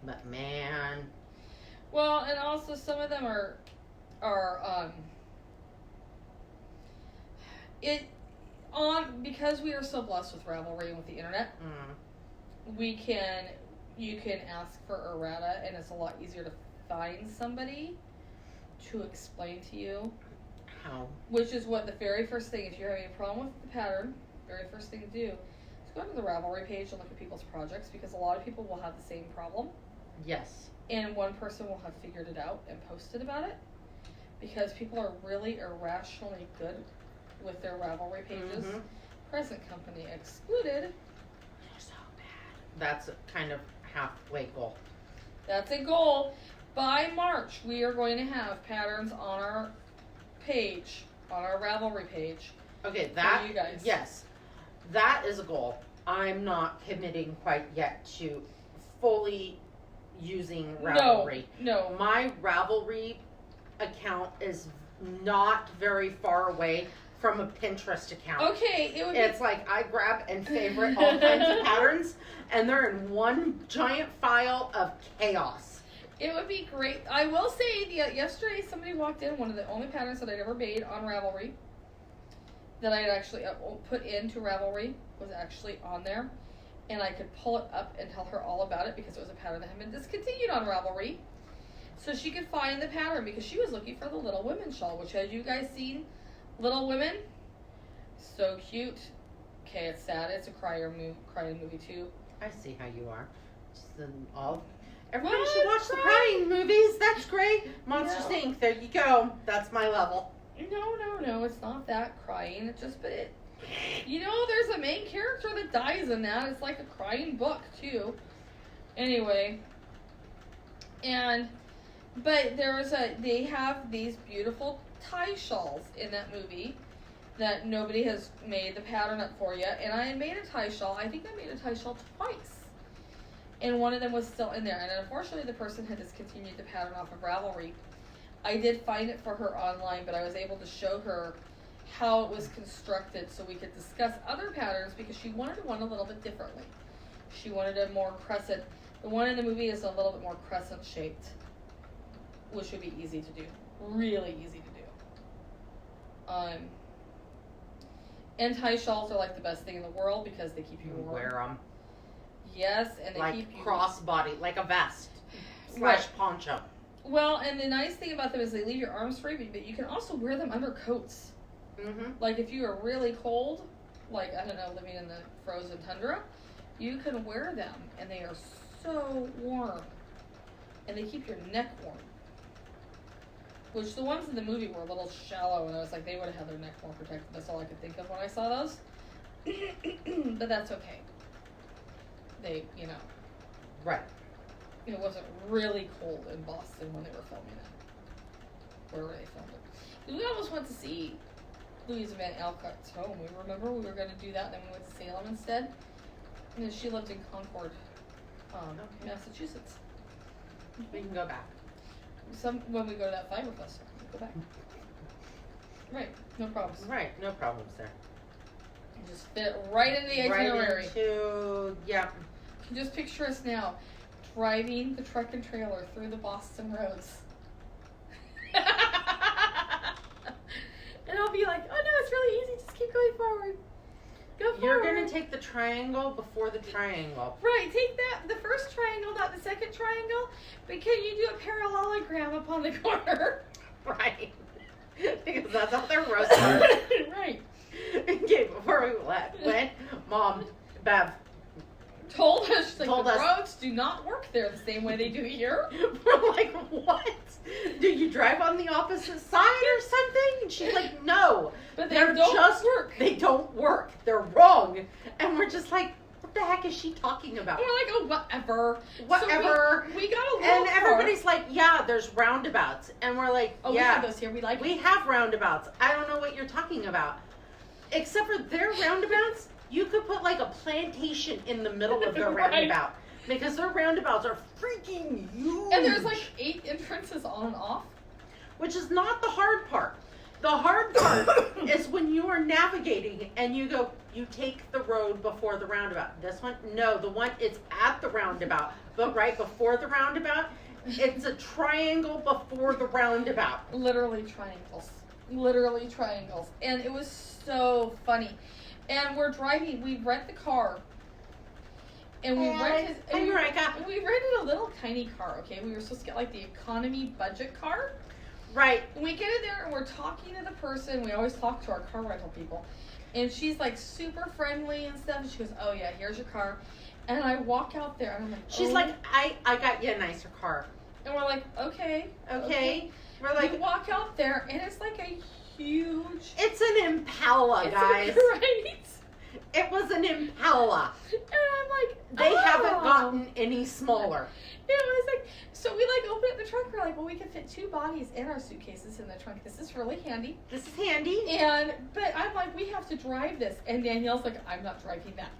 But man. Well, and also some of them are because we are so blessed with Ravelry and with the internet, you can ask for errata, and it's a lot easier to find somebody to explain to you. How? Which is what the very first thing, if you're having a problem with the pattern, very first thing to do is go to the Ravelry page and look at people's projects, because a lot of people will have the same problem. Yes. And one person will have figured it out and posted about it, because people are really irrationally good with their Ravelry pages. Mm-hmm. Present company excluded. They're so bad. That's kind of halfway goal. That's a goal. By March, we are going to have patterns on our page, on our Ravelry page. Okay, for you guys. Yes, that is a goal. I'm not committing quite yet to fully using Ravelry. No. My Ravelry account is not very far away from a Pinterest account. Okay, It's like I grab and favorite all kinds of patterns, and they're in one giant file of chaos. It would be great. I will say, yesterday somebody walked in, one of the only patterns that I'd ever made on Ravelry, that I had actually put into Ravelry, was actually on there. And I could pull it up and tell her all about it, because it was a pattern that had been discontinued on Ravelry. So she could find the pattern, because she was looking for the Little Women shawl, which, have you guys seen Little Women? So cute. Okay, it's sad. It's a crying movie too. I see how you are. Everybody What? should watch the crying movies. That's great. Monsters No. Inc. There you go. That's my level. No, it's not that crying. It's just, there's a main character that dies in that. It's like a crying book too. Anyway, but they have these beautiful tie shawls in that movie that nobody has made the pattern up for yet. And I made a tie shawl. I think I made a tie shawl twice. And one of them was still in there. And unfortunately, the person had discontinued the pattern off of Ravelry. I did find it for her online, but I was able to show her how it was constructed so we could discuss other patterns, because she wanted one a little bit differently. She wanted a more crescent. The one in the movie is a little bit more crescent shaped, which would be easy to do. Really easy to do. And tie shawls are like the best thing in the world, because they keep you warm. Wear them. Yes, and they like keep you crossbody, like a vest. / poncho. Well, and the nice thing about them is they leave your arms free, but you can also wear them under coats. Mm-hmm. Like if you are really cold, like, I don't know, living in the frozen tundra, you can wear them, and they are so warm. And they keep your neck warm. Which the ones in the movie were a little shallow, and I was like, they would have had their neck more protected. That's all I could think of when I saw those. But that's okay. They, you know. Right. It wasn't really cold in Boston when they were filming it. Where they filmed it. We almost went to see Louisa Van Alcott's home. We remember we were going to do that, and then we went to Salem instead. And then she lived in Concord, Massachusetts. We can go back. When we go to that Fiber Festival, we go back. Right, no problems. Right, no problems there. You just fit right into the itinerary. Right into, yeah. You can just picture us now, driving the truck and trailer through the Boston roads. And I'll be like, oh no, it's really easy, just keep going forward. Go forward. You're going to take the triangle before the triangle. Right, take the first triangle, not the second triangle, but can you do a parallelogram upon the corner? Right. Because that's how their roads are. Right. Okay, before we went, Mom, Bev, told us, she's like, Told the us. roads do not work there the same way they do here. we're like, what? Do you drive on the opposite side or something? And she's like, no. But they They're don't just work. They don't work. They're wrong. And we're just like, what the heck is she talking about? And we're like, oh, whatever. Whatever. So we got a little And everybody's like, yeah, there's roundabouts. And we're like, Oh, yeah. we have those here. We like We have roundabouts. I don't know what you're talking about. Except for their roundabouts, you could put like a plantation in the middle of their Right. roundabout. Because their roundabouts are freaking huge. And there's like 8 entrances on and off. Which is not the hard part. The hard part is when you are navigating and you go, you take the road before the roundabout. This one, no, the one, it's at the roundabout. But right before the roundabout, it's a triangle before the roundabout. Literally triangles. Literally triangles. And it was so funny. And we're driving, we rent the car. And we rented we rented a little tiny car, okay? We were supposed to get like the economy budget car. Right. And we get in there and we're talking to the person. We always talk to our car rental people. And she's like super friendly and stuff. And she goes, oh yeah, here's your car. And I walk out there and I'm like, She's like, I got you a nicer car. And we're like, okay. We're like, we walk out there and it's like a huge. it's an Impala, guys. Right. It was an Impala. And I'm like, They haven't oh. gotten any smaller. It was like, so we like open up the trunk. We're like, well, we can fit 2 bodies and our suitcases in the trunk. This is really handy. This is handy. But I'm like, we have to drive this. And Danielle's like, I'm not driving that.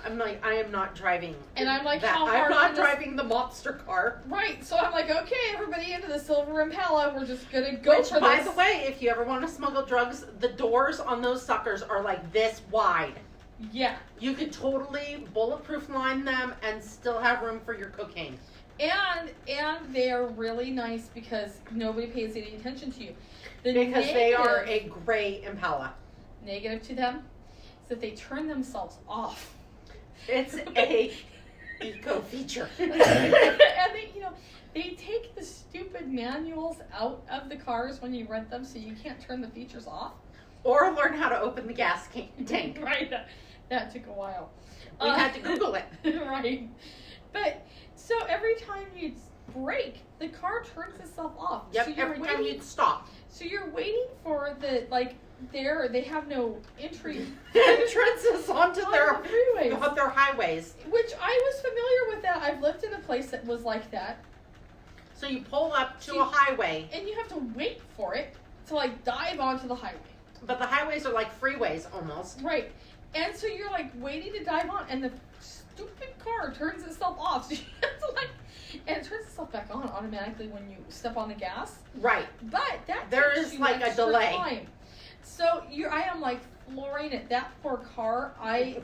I'm like, I am not driving. And I'm like, that. how I'm hard not can this- driving the monster car. Right. So I'm like, okay, everybody into the silver Impala. We're just gonna go Which, for by this. the way, if you ever want to smuggle drugs, the doors on those suckers are like this wide. Yeah. You could totally bulletproof line them and still have room for your cocaine. And they are really nice because nobody pays any attention to you. The Because they are negative- a gray Impala. negative to them is that they turn themselves off. It's a eco feature. And they, they take the stupid manuals out of the cars when you rent them, so you can't turn the features off. Or learn how to open the gas tank. Right. That took a while. We had to Google it. Right. But so every time you brake, the car turns itself off. Yep, So you're every time waiting- you'd stop. So you're waiting for they have no entry Entrances onto on their the freeways. on their highways. Which I was familiar with that. I've lived in a place that was like that. So you pull up to a highway, And you have to wait for it to dive onto the highway. but the highways are like freeways almost. Right. And so you're waiting to dive on, and the stupid car turns itself off. So you have to and it turns itself back on automatically when you step on the gas. Right. But that There takes is, you like, a extra delay. time. So I am flooring it. That poor car. I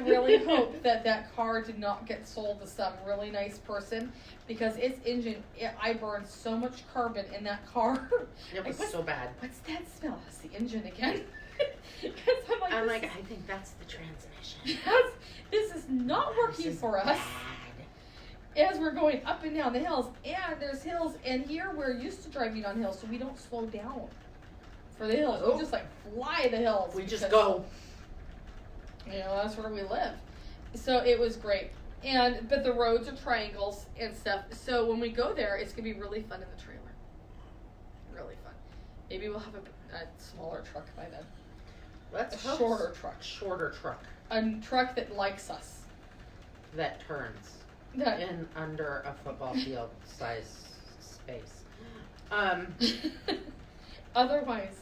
really hope that car did not get sold to some really nice person, because its engine. I burned so much carbon in that car. It was so bad. What's that smell? That's the engine again. Because I'm like, I think that's the transmission. this is not working This is for us. bad. as we're going up and down the hills, and there's hills, and here we're used to driving on hills, so we don't slow down for the hills. Nope. We just like fly the hills. We just because, go. You know, that's where we live. So it was great. But the roads are triangles and stuff. So when we go there, it's gonna be really fun in the trailer. Really fun. Maybe we'll have a smaller truck by then. Let's A hope shorter truck. Shorter truck A truck that likes us. that turns That in under a football field size space. Otherwise,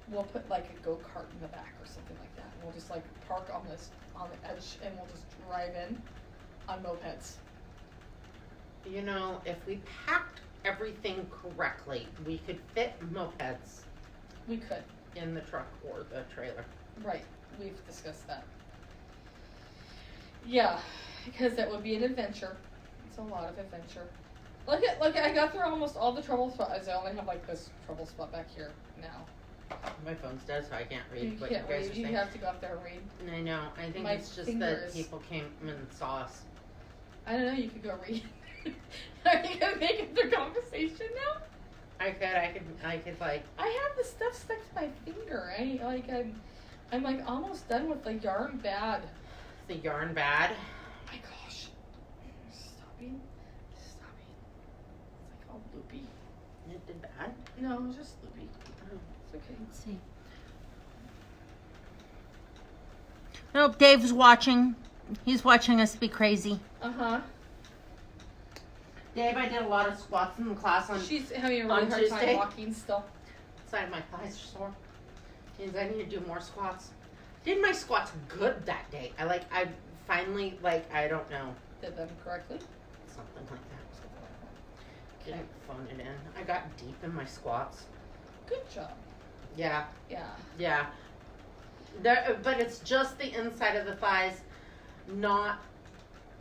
we'll put like a go-kart in the back or something like that. And we'll just like park on the edge, and we'll just drive in on mopeds. You know, if we packed everything correctly, we could fit mopeds We could. in the truck or the trailer. Right. We've discussed that. Yeah, because that would be an adventure. It's a lot of adventure. Look, I got through almost all the trouble spots. I only have like this trouble spot back here now. My phone's dead, so I can't read You what can't you guys read. are You saying. have to go up there and read. I know. I think My it's just fingers. that people came and saw us. I don't know. You could go read. Are you gonna make it through conversation now? I could like. I have the stuff stuck to my finger. I'm like almost done with the yarn bad. The yarn bad. Oh my gosh. Stopping. It's like all loopy. It did bad. No, it was just loopy. Oh. It's okay. Let's see. Nope, Dave's watching. He's watching us be crazy. Uh-huh. Dave, I did a lot of squats in the class on She's having a really on hard Tuesday. time walking still. side of my thighs are sore. Means I need to do more squats. Did my squats good that day. I finally, I don't know. Did them correctly? Something like that. Didn't phone it in. I got deep in my squats. Good job. Yeah. Yeah. Yeah. But it's just the inside of the thighs, not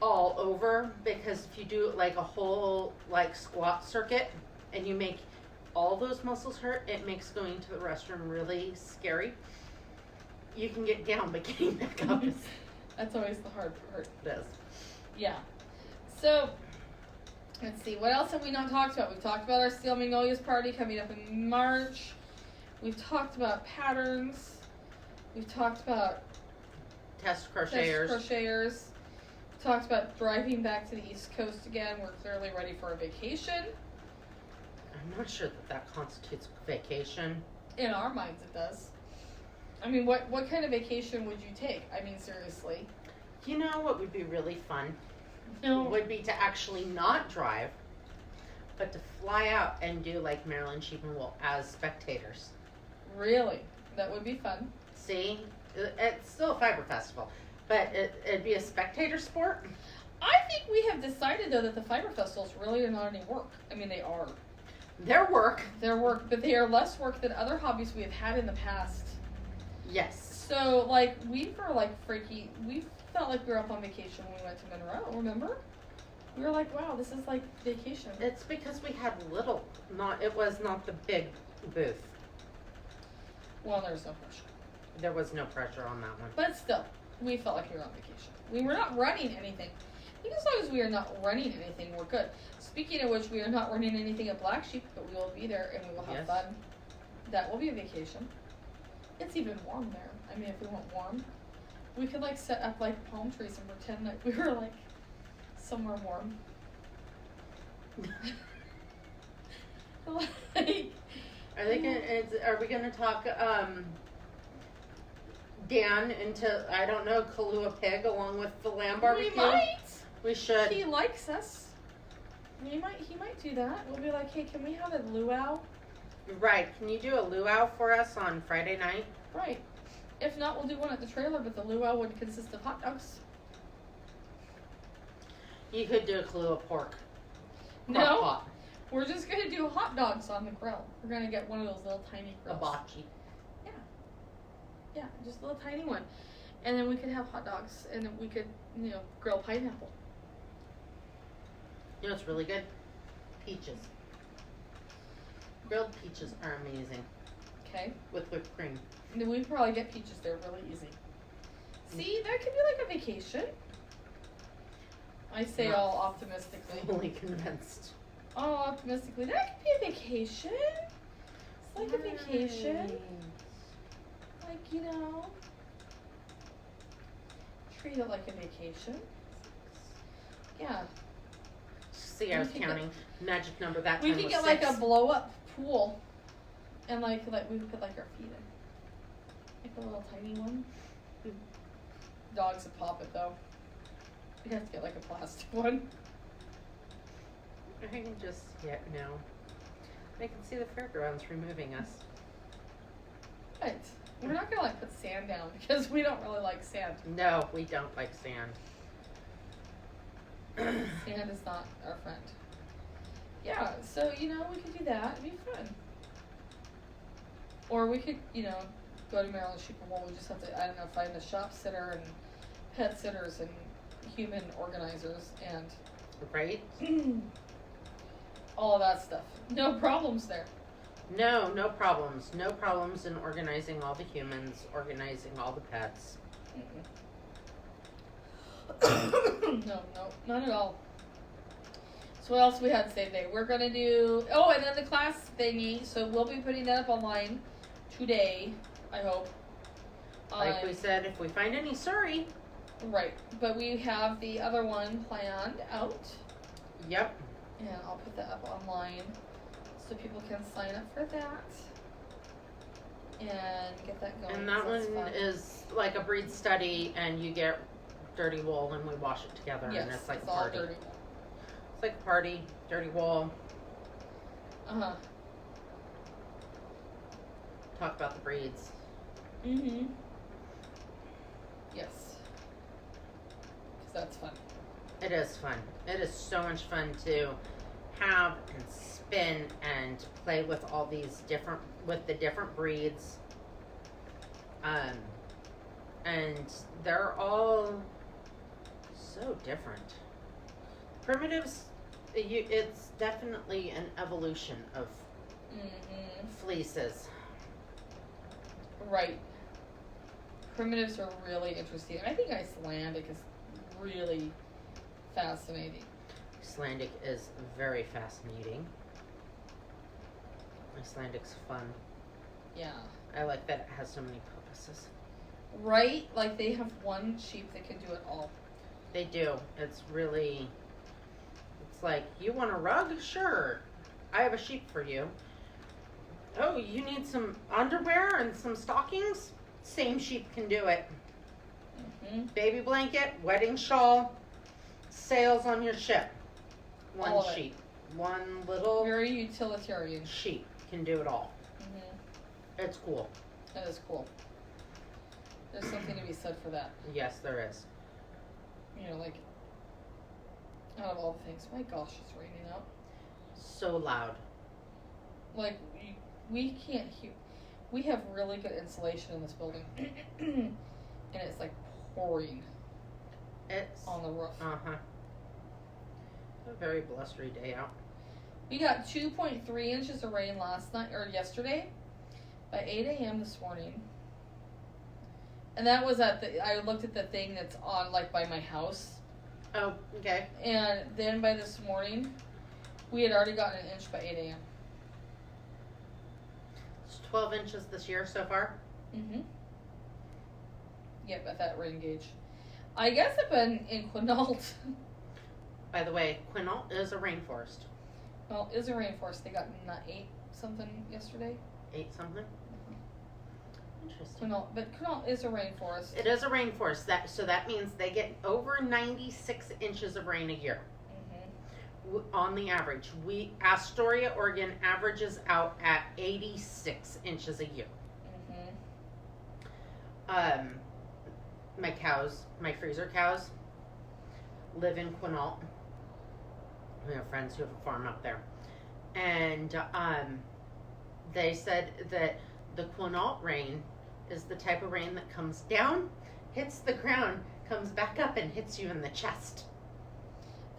all over, because if you do like a whole squat circuit and you make all those muscles hurt, it makes going to the restroom really scary. You can get down, but getting back up is That's always the hard part. this. Yeah. So, let's see. What else have we not talked about? We've talked about our Steel Magnolias party coming up in March. We've talked about patterns. We've talked about Test crocheters. crocheters. We've talked about driving back to the East Coast again. We're clearly ready for a vacation. I'm not sure that constitutes vacation. In our minds, it does. I mean, what kind of vacation would you take? I mean, seriously. You know what would be really fun? No. Would be to actually not drive, but to fly out and do like Marilyn Sheep and Wool as spectators. Really? That would be fun. See? It's still a fiber festival, but it'd be a spectator sport. I think we have decided, though, that the fiber festivals really are not any work. I mean, they are. Their work. They're work, but they are less work than other hobbies we have had in the past. Yes. So, we were, freaky. We felt like we were up on vacation when we went to Monroe, remember? We were like, wow, this is like vacation. It's because we had it was not the big booth. Well, there's no pressure. There was no pressure on that one. But still, we felt like we were on vacation. We were not running anything. I think as long as we are not running anything, we're good. Speaking of which, we are not running anything at Black Sheep, but we will be there and we will have Yes. fun. That will be a vacation. It's even warm there. I mean, if we want warm, we could set up palm trees and pretend like we were somewhere warm. Are we gonna talk Dan into Kahlua Pig along with the lamb barbecue? We might. We should. He likes us. He might do that. We'll be like, hey, can we have a luau? Right. Can you do a luau for us on Friday night? Right. If not, we'll do one at the trailer, but the luau would consist of hot dogs. You could do a Kahlua pork. No. Crock pot. We're just going to do hot dogs on the grill. We're going to get one of those little tiny A grills. bocce. Yeah, just a little tiny one. And then we could have hot dogs, and then we could, grill pineapple. You know what's really good? Peaches. Grilled peaches are amazing. Okay? With whipped cream. And then we could probably get peaches there really easy. See, that could be like a vacation. I say Not all optimistically. fully convinced. All optimistically. That could be a vacation. It's like a vacation. Like, you know, treat it like a vacation. Yeah. See, I was We could counting. Magic number that We time could was get 6. like a blow up pool. And like we could put like our feet in. Like a little tiny one. Dogs would pop it though. We'd have to get like a plastic one. I can just, no. I can see the fairgrounds removing us. But we're not gonna like put sand down because we don't really like sand. No, we don't like sand. Sand is not our friend. Yeah, so you know, we could do that. It'd be fun. Or we could, you know, go to Maryland Sheep and Wool. We just have to, I don't know, find a shop sitter and pet sitters and human organizers and Right? all of that stuff. No problems there. No, no problems. No problems in organizing all the humans, organizing all the pets. No, not at all. So what else we had to say today? We're gonna do, oh, and then the class thingy. So we'll be putting that up online today, I hope. Like we said, if we find any Surrey. Right, but we have the other one planned out, Yep. and I'll put that up online so people can sign up for that and get that going. And that 'cause one that's fun. is like a breed study, and you get dirty wool, and we wash it together, Yes, and it's like it's a all party. dirty. It's like a party, dirty wool. Uh-huh. Talk about the breeds. Mm-hmm. Yes. Because that's fun. It is fun. It is so much fun to have and spin and play with all these the different breeds. And they're all so different. Primitives, it's definitely an evolution of Mm-hmm. fleeces. Right. Primitives are really interesting. I think Icelandic is really fascinating. Icelandic is very fascinating. Icelandic's fun. Yeah. I like that it has so many purposes. Right? Like they have one sheep that can do it all. They do. It's really, it's like, you want a rug? Sure. I have a sheep for you. Oh, you need some underwear and some stockings? Same sheep can do it. Mm-hmm. Baby blanket, wedding shawl, sails on your ship. One All of it. sheep. One little Very utilitarian. sheep can do it all. Mm-hmm. It's cool. That is cool. There's something to be said for that. Yes, there is. You know, like, out of all the things. My gosh, it's raining out. So loud. Like, we can't hear. We have really good insulation in this building. And it's like pouring It's on the roof. uh-huh. A very blustery day out. We got 2.3 inches of rain last night, or yesterday, by 8 a.m. this morning. And that was I looked at the thing that's on, like, by my house. Oh, okay. And then by this morning, we had already gotten an inch by 8 a.m. It's 12 inches this year so far. Mm-hmm. Yep, at that rain gauge. I guess up in Quinault, By the way, Quinault is a rainforest. well, is a rainforest. They got 8 something yesterday. 8 something. Interesting. Quinault, but Quinault is a rainforest. It is a rainforest. So that means they get over 96 inches of rain a year. Mm-hmm. On the average, Astoria, Oregon averages out at 86 inches a year. Mm-hmm. My freezer cows, live in Quinault. We have friends who have a farm up there, and they said that the Quinault rain is the type of rain that comes down, hits the ground, comes back up, and hits you in the chest.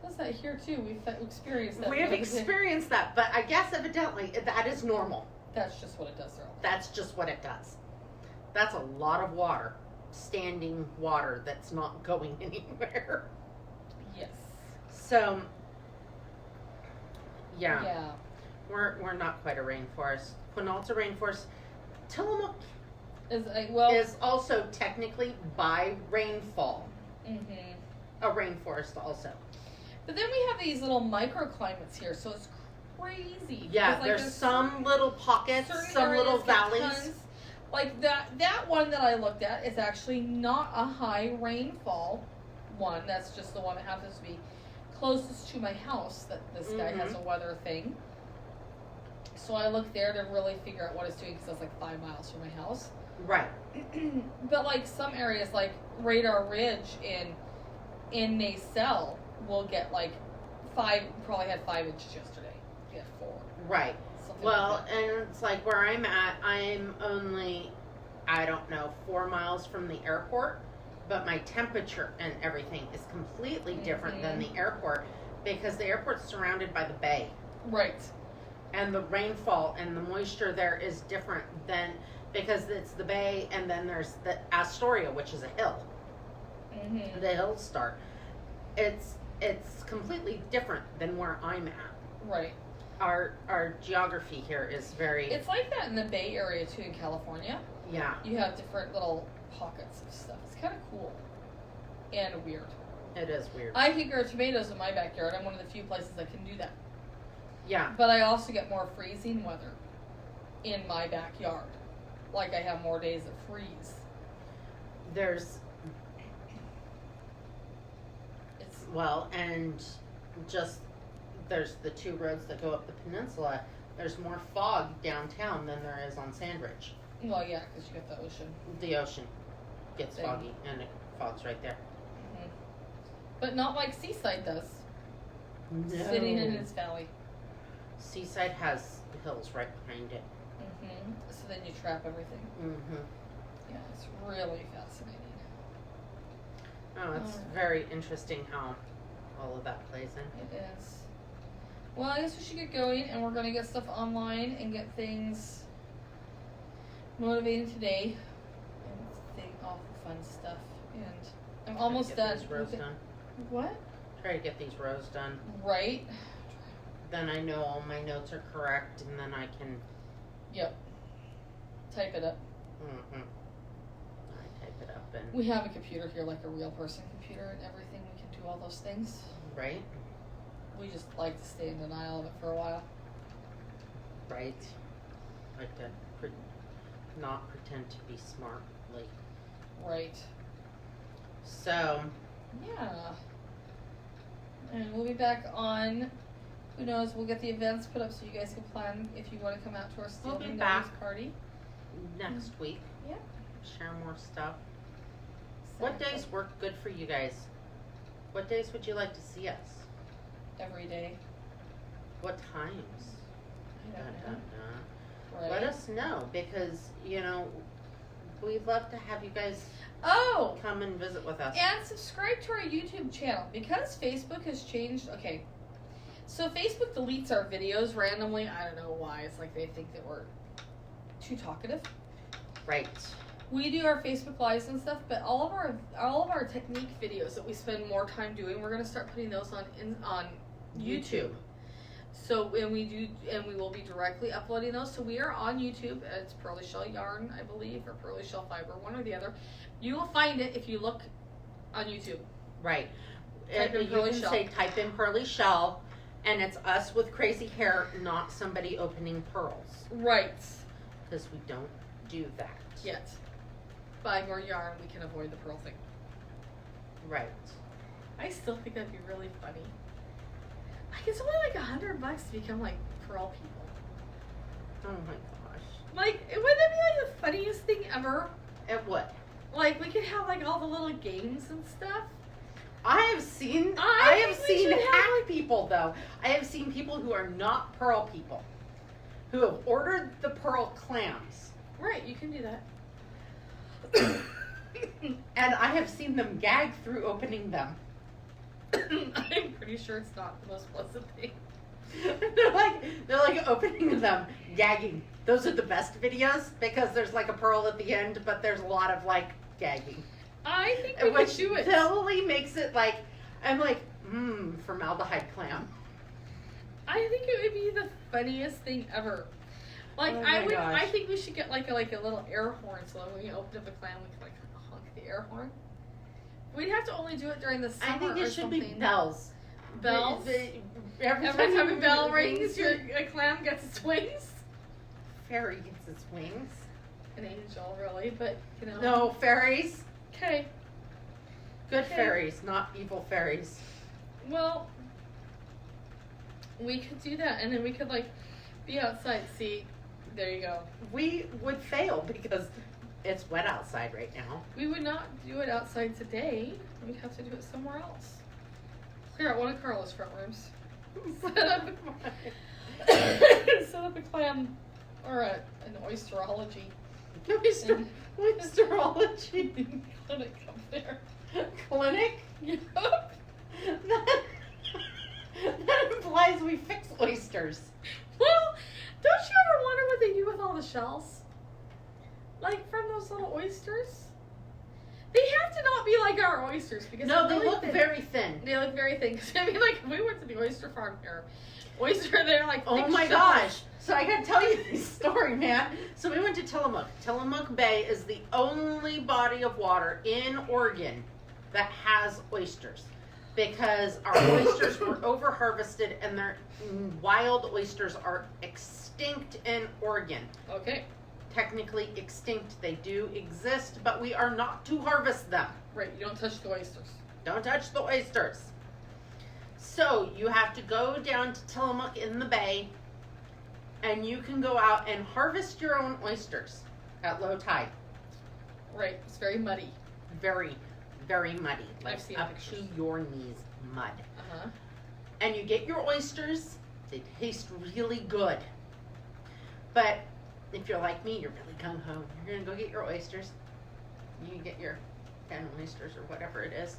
Does that here too? We've experienced that. We have experienced that, but I guess evidently that is normal. That's just what it does, Earl. That's just what it does. That's a lot of water, standing water that's not going anywhere. Yes. So, yeah. Yeah. We're not quite a rainforest. Quinault's a rainforest. Tillamook Well. is also technically by rainfall Mhm. a rainforest also. But then we have these little microclimates here, so it's crazy. Yeah, because, there's some little pockets, certain some areas little get valleys. tons. Like that one that I looked at is actually not a high rainfall one. That's just the one that happens to be closest to my house. That this guy has a weather thing. So I looked there to really figure out what it's doing because it's like 5 miles from my house. Right. But like some areas, like Radar Ridge in Nacelle, will get like 5. Probably had 5 inches yesterday. Get 4. Right. Something Well, like that. and it's like where I'm at, I'm only, I don't know, 4 miles from the airport, but my temperature and everything is completely different than the airport because the airport's surrounded by the bay. Right. And the rainfall and the moisture there is different than, because it's the bay and then there's the Astoria, which is a hill. Mm-hmm. The hills start. It's completely different than where I'm at. Right. Our geography here is very, It's like that in the Bay Area too, in California. yeah, You have different little pockets of stuff. It's kind of cool and weird. it is weird. I can grow tomatoes in my backyard. I'm one of the few places that can do that. Yeah, But I also get more freezing weather in my backyard. Like I have more days that freeze. there's, It's well, and just, there's the 2 roads that go up the peninsula. There's more fog downtown than there is on Sandridge. well, yeah, because you get the ocean. The ocean gets Thing. foggy and it fogs right there. Hmm. But not like Seaside does, sitting in its valley. Seaside has hills right behind it. Hmm. So then you trap everything. Mm-hmm. Yeah, it's really fascinating. Oh, it's Alright. very interesting how all of that plays in. It is. Well, I guess we should get going, and we're gonna get stuff online and get things motivated today, and all the fun stuff. And I'm almost Try to done. get these rows with it. done. What? Try to get these rows done. Right. Then I know all my notes are correct, and then I can. Yep. Type it up. Mm-hmm. I type it up and We have a computer here, like a real person computer, and everything. We can do all those things. right, We just like to stay in denial of it for a while. right. Like to not pretend to be smart, like Right. so. Yeah. And we'll be back on, who knows, we'll get the events put up so you guys can plan if you want to come out to our We'll be Stealing back. Dollars party. Next week, Yeah. share more stuff. What days work good for you guys? What days would you like to see us? Every day. What times? I Dun, don't dun, know. dun. Right. Let us know because, you know, we'd love to have you guys Oh! come and visit with us. And subscribe to our YouTube channel because Facebook has changed. Okay. So Facebook deletes our videos randomly. I don't know why. It's like they think that we're too talkative. Right. We do our Facebook lives and stuff, but all of our technique videos that we spend more time doing, we're gonna start putting those on YouTube. So and we will be directly uploading those. So we are on YouTube. It's Pearly Shell Yarn, I believe, or Pearly Shell Fiber, one or the other. You will find it if you look on YouTube. Right. Type in You Pearly can Shell. say type in Pearly Shell, and it's us with crazy hair, not somebody opening pearls. Right. Because we don't do that. Yet. Buy more yarn, we can avoid the pearl thing. Right. I still think that'd be really funny. Like it's only like $100 to become like pearl people. Oh my gosh. Like, wouldn't that be like the funniest thing ever? It would. Like, we could have like all the little games and stuff. I have seen I think we seen should have, hack like- people though. I have seen people who are not pearl people who have ordered the pearl clams. Right, you can do that. And I have seen them gag through opening them. I'm pretty sure it's not the most pleasant thing. they're like opening them, gagging. Those are the best videos because there's like a pearl at the end, but there's a lot of like gagging. I think we Which could do it. totally makes it like, I'm like, Formaldehyde clam. I think it would be the funniest thing ever. Like, Oh my gosh. I think we should get like a little air horn, so when we open up the clam, we can like honk the air horn. We'd have to only do it during the summer. I think it or should something. be bells. Bells. Every time a bell rings, rings, a clam gets its wings. fairy gets its wings. An angel, really, but you know. No, fairies. Okay. Good Okay. fairies, not evil fairies. Well, we could do that, and then we could like be outside. See, there you go. We would fail because it's wet outside right now. We would not do it outside today. We'd have to do it somewhere else. Clear out one of Carla's front rooms. Set up a clam or an oysterology Oysterology clinic up there. clinic. Yep. That implies we fix oysters. Well, don't you ever wonder what they do with all the shells? Like from those little oysters? They have to not be like our oysters because No, they're they really look thin. very thin. They look very thin. 'Cause I mean, like we went to the oyster farm here. Oyster, they're like Oh thick my shells. gosh. So I gotta tell you this story, man. So we went to Tillamook. Tillamook Bay is the only body of water in Oregon that has oysters. Because our oysters were over harvested and their wild oysters are extinct in Oregon. Okay, Technically extinct. They do exist, but we are not to harvest them. right. You don't touch the oysters. Don't touch the oysters. So you have to go down to Tillamook in the bay and you can go out and harvest your own oysters at low tide. Right. It's very muddy. Very, very muddy. Like I've seen up pictures. to your knees mud. Uh-huh. And you get your oysters. They taste really good. But if you're like me, you're really gung-ho. You're going to go get your oysters. You get your 10 oysters or whatever it is.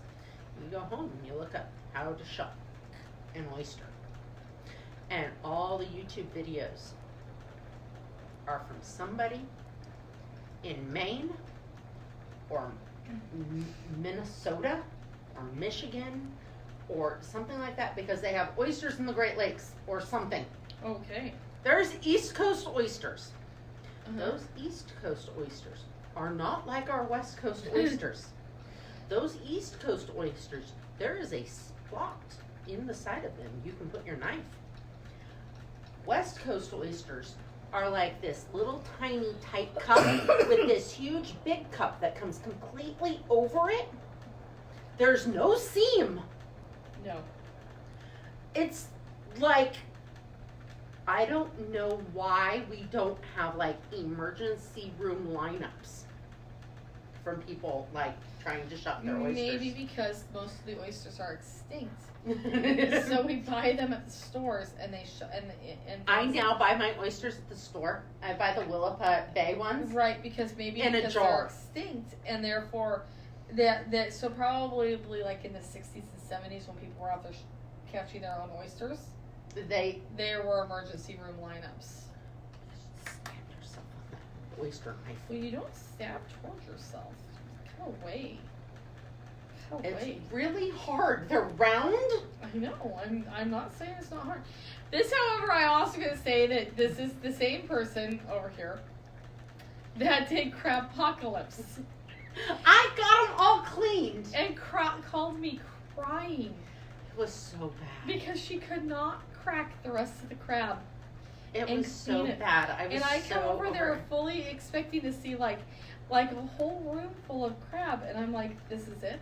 You go home and you look up how to shuck an oyster. And all the YouTube videos are from somebody in Maine or Minnesota or Michigan or something like that because they have oysters in the Great Lakes or something. Okay. There's East Coast oysters. Uh-huh. Those East Coast oysters are not like our West Coast oysters. Those East Coast oysters, there is a spot in the side of them you can put your knife. West Coast oysters are like this little tiny tight cup with this huge big cup that comes completely over it. There's no seam. No. It's like, I don't know why we don't have like emergency room lineups from people like trying to shop their oysters. Maybe because most of the oysters are extinct. So we buy them at the stores, and they and I now buy my oysters at the store. I buy the Willapa Bay ones. right because maybe In a because jar. they're extinct, and therefore that so probably like in the 60s and 70s when people were out there catching their own oysters, there were emergency room lineups. Stab yourself on that oyster knife. Well, you don't stab towards yourself. Cut away. Cut It's away. really hard. They're round. I know. I'm not saying it's not hard. This, however, I also gonna say that this is the same person over here that did Crabpocalypse I got them all cleaned. and called me crying It was so bad. because she could not crack the rest of the crab. It and was so clean it. bad. I was And I so come over there it. fully expecting to see like a whole room full of crab, and I'm like, this is it.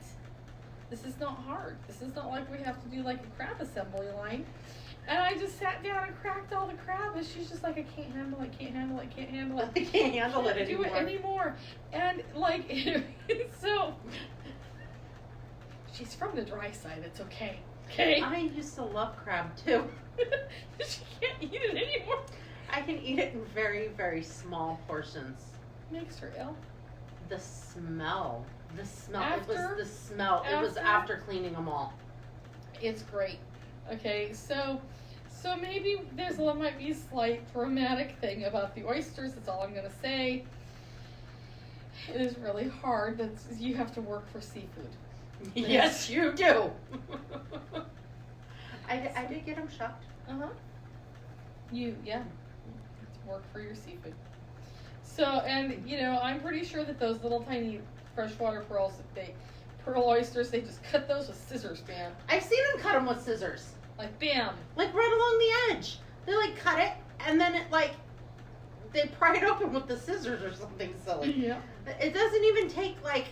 This is not hard. This is not like we have to do like a crab assembly line. And I just sat down and cracked all the crab, and she's just like, I can't handle it, can't handle it, can't handle it. I can't handle it Can't do anymore. it anymore. And like, so she's from the dry side. It's okay. Okay. I used to love crab too. She can't eat it anymore. I can eat it in very, very small portions. Makes her ill. The smell. It was After- the smell. It was after cleaning them all. It's great. Okay, so maybe might be a slight dramatic thing about the oysters. That's all I'm gonna say. It is really hard that you have to work for seafood. Yes, you do. I did get them shucked. Yeah. Work for your seafood. So, and I'm pretty sure that those little tiny freshwater pearl oysters, they just cut those with scissors, bam. I've seen them cut them with scissors. Like, bam. Like right along the edge. They like cut it and then it like, they pry it open with the scissors or something silly. Yeah. It doesn't even take like,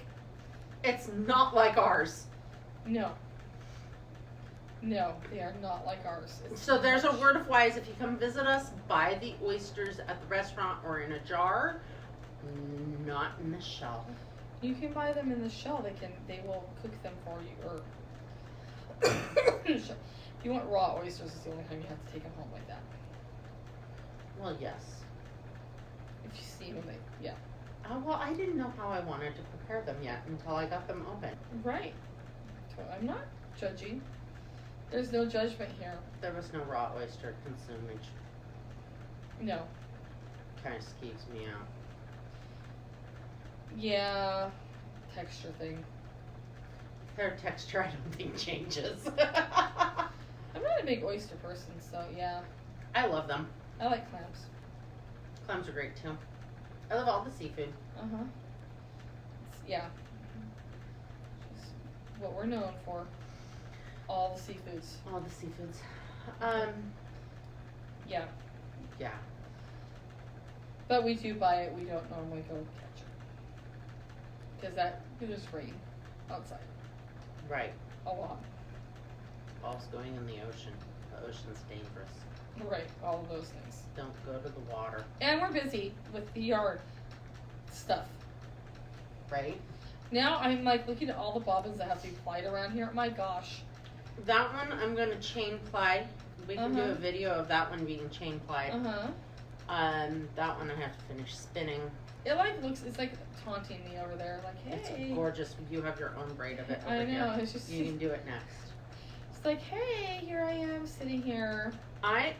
it's not like ours. No. No, they are not like ours. So there's a word of wise. If you come visit us, buy the oysters at the restaurant or in a jar, not in the shell. You can buy them in the shell. They will cook them for you. Or if you want raw oysters, it's the only time you have to take them home like that. Well, yes. If you see them, yeah. Well, I didn't know how I wanted to prepare them yet until I got them open. Right. So I'm not judging. There's no judgment here. There was no raw oyster consumage. No. Kind of skeeves me out. Yeah. Texture thing. Their texture, I don't think changes. I'm not a big oyster person, so yeah. I love them. I like clams. Clams are great too. I love all the seafood. Yeah. It's what we're known for. All the seafoods. All the seafoods. Yeah. Yeah. But we do buy it. We don't normally go catch it. Because there's rain outside. Right. A lot. All's going in the ocean. The ocean's dangerous. Right. All of those things. Don't go to the water. And we're busy with the yard stuff. Right? Now I'm like looking at all the bobbins that have to be plied around here. My gosh. That one I'm going to chain ply. We can do a video of that one being chain plied. That one I have to finish spinning. It's like taunting me over there. Like, hey. It's gorgeous. You have your own braid of it over I know. here. It's just. You can do it next. It's like, hey, here I am sitting here.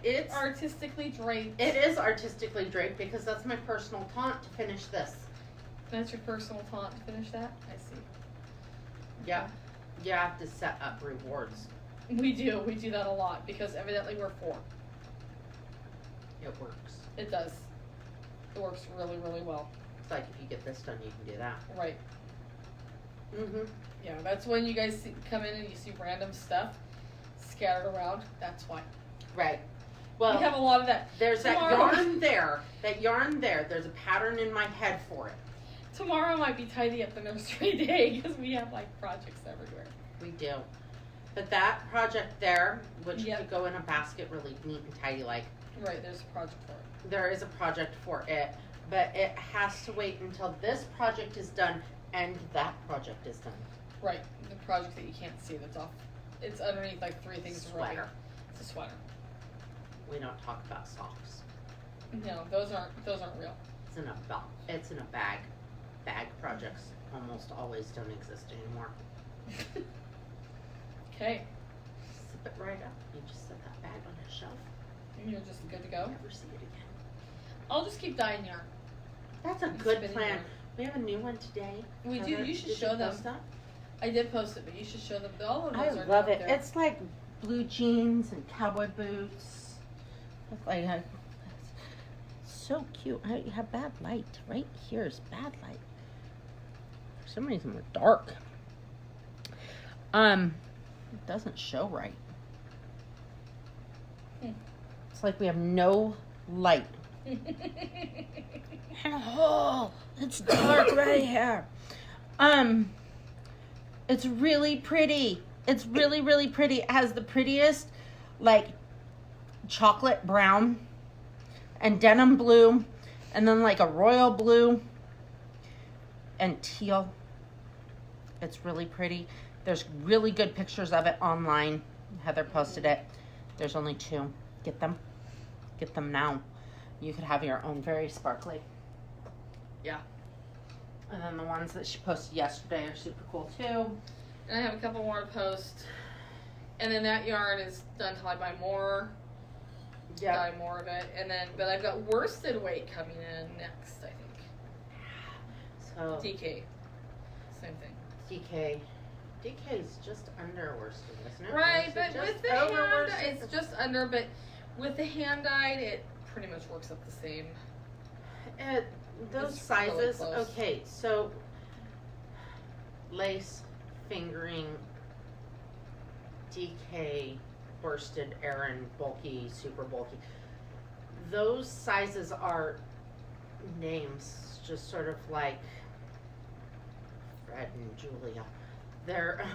It's artistically draped. It is artistically draped because that's my personal taunt to finish this. That's your personal taunt to finish that? I see. Yeah. You have to set up rewards. We do that a lot because evidently we're 4. It works. It does. It works really, really well. It's like if you get this done, you can do that. Right. Yeah, that's when you guys come in and you see random stuff scattered around. That's why. Right. Well, we have a lot of that. There's tomorrow, that yarn there. There's a pattern in my head for it. Tomorrow might be tidy up the nursery day because we have like projects everywhere. We do. But that project there, which could go in a basket really neat and tidy like. Right, there's a project for it. There is a project for it, but it has to wait until this project is done and that project is done. Right, the project that you can't see that's off. It's underneath like 3 things. Sweater. It's a sweater. We don't talk about socks. No, those aren't real. It's in a bag. Bag projects almost always don't exist anymore. Okay. Zip it right up. You just set that bag on a shelf. And you're just good to go? Never see it again. I'll just keep dyeing yarn. That's a good plan. Yarn. We have a new one today. We do. You should show them. I did post it, but you should show them. All of those I love it. There. It's like blue jeans and cowboy boots. It's like so cute. I have bad light. Right here is bad light. For some reason we're dark. It doesn't show right. It's like we have no light. Oh, it's dark right here. It's really pretty. It's really, really pretty. It has the prettiest, like, chocolate brown and denim blue, and then like a royal blue and teal. It's really pretty. There's really good pictures of it online. Heather posted it. There's only 2. Get them. Get them now. You could have your own very sparkly. Yeah. And then the ones that she posted yesterday are super cool too. And I have a couple more to post. And then that yarn is done till I buy more. Yeah. Buy more of it. And then, but I've got worsted weight coming in next, I think. So. DK. Same thing. DK. DK is just under worsted, isn't it? Right, Or is but it just with the over hand, worsted? it's just under, but with the hand dyed, it pretty much works up the same. Those It's sizes, really close. okay, so lace, fingering, DK, worsted, Aran, bulky, super bulky. Those sizes are names, just sort of like Fred and Julia. They're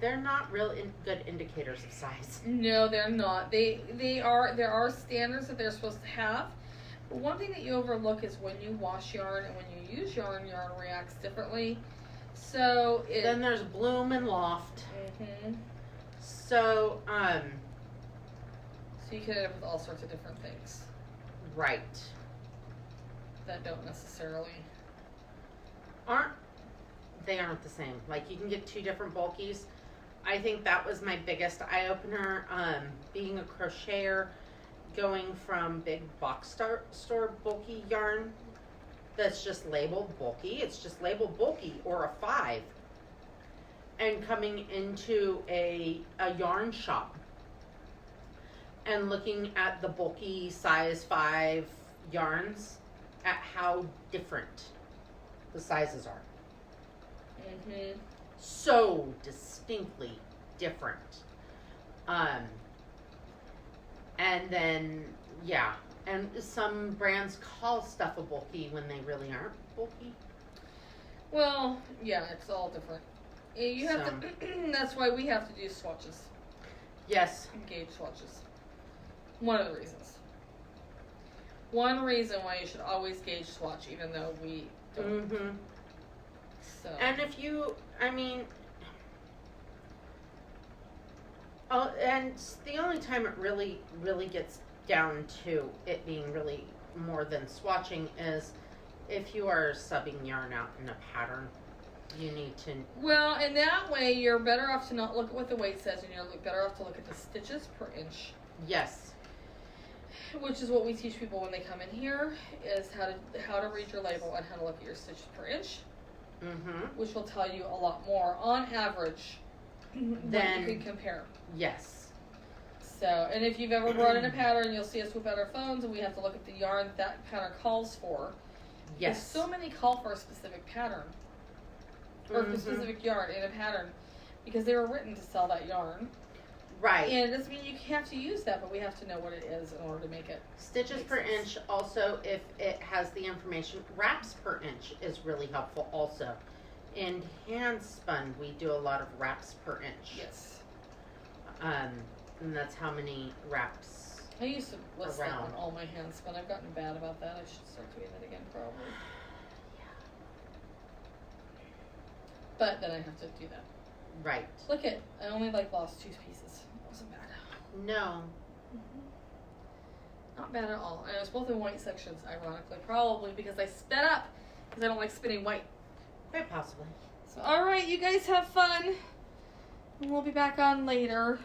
they're not real good indicators of size. No, they're not. There are standards that they're supposed to have. But one thing that you overlook is when you wash yarn and when you use yarn reacts differently. So Then there's bloom and loft. Mhm. So So you can end up with all sorts of different things right. that don't necessarily. aren't the same. Like, you can get two different bulkies. I think that was my biggest eye-opener, being a crocheter, going from big box store bulky yarn that's just labeled bulky, it's just labeled bulky or a 5, and coming into a yarn shop and looking at the bulky size 5 yarns, at how different the sizes are. Mhm. So distinctly different. And then, yeah. And some brands call stuff a bulky when they really aren't bulky. Well, yeah, it's all different. You have to. That's why we have to do swatches, Yes. gauge swatches. One of the reasons. One reason why you should always gauge swatch, even though we don't. Mm-hmm. So. And if you, I mean, oh, and the only time it really gets down to it being really more than swatching is if you are subbing yarn out in a pattern. You need to. Well, and that way you're better off to not look at what the weight says, and you're better off to look at the stitches per inch. Yes. Which is what we teach people when they come in here, is how to read your label and how to look at your stitches per inch. Mm-hmm. Which will tell you a lot more on average than you can compare. Yes. So, and if you've ever brought in a pattern, you'll see us whip out our phones and we have to look at the yarn that pattern calls for. Yes. Because so many call for a specific pattern. Or a specific yarn in a pattern. Because they were written to sell that yarn. Right. And it doesn't mean you have to use that, but we have to know what it is in order to make it. Stitches per inch, also, if it has the information. Wraps per inch is really helpful also. In hand spun, we do a lot of wraps per inch. Yes. And that's how many wraps. I used to list that Around. on all my hands, but I've gotten bad about that. I should start doing that again, probably. But then I have to do that. Right. Look at, I only lost 2 pieces. It wasn't bad. No. Not bad at all. And it was both in white sections, ironically. Probably because I sped up. Because I don't like spinning white. Quite possibly. So, alright, you guys have fun. And we'll be back on later.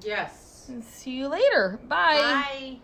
Yes. And see you later. Bye. Bye.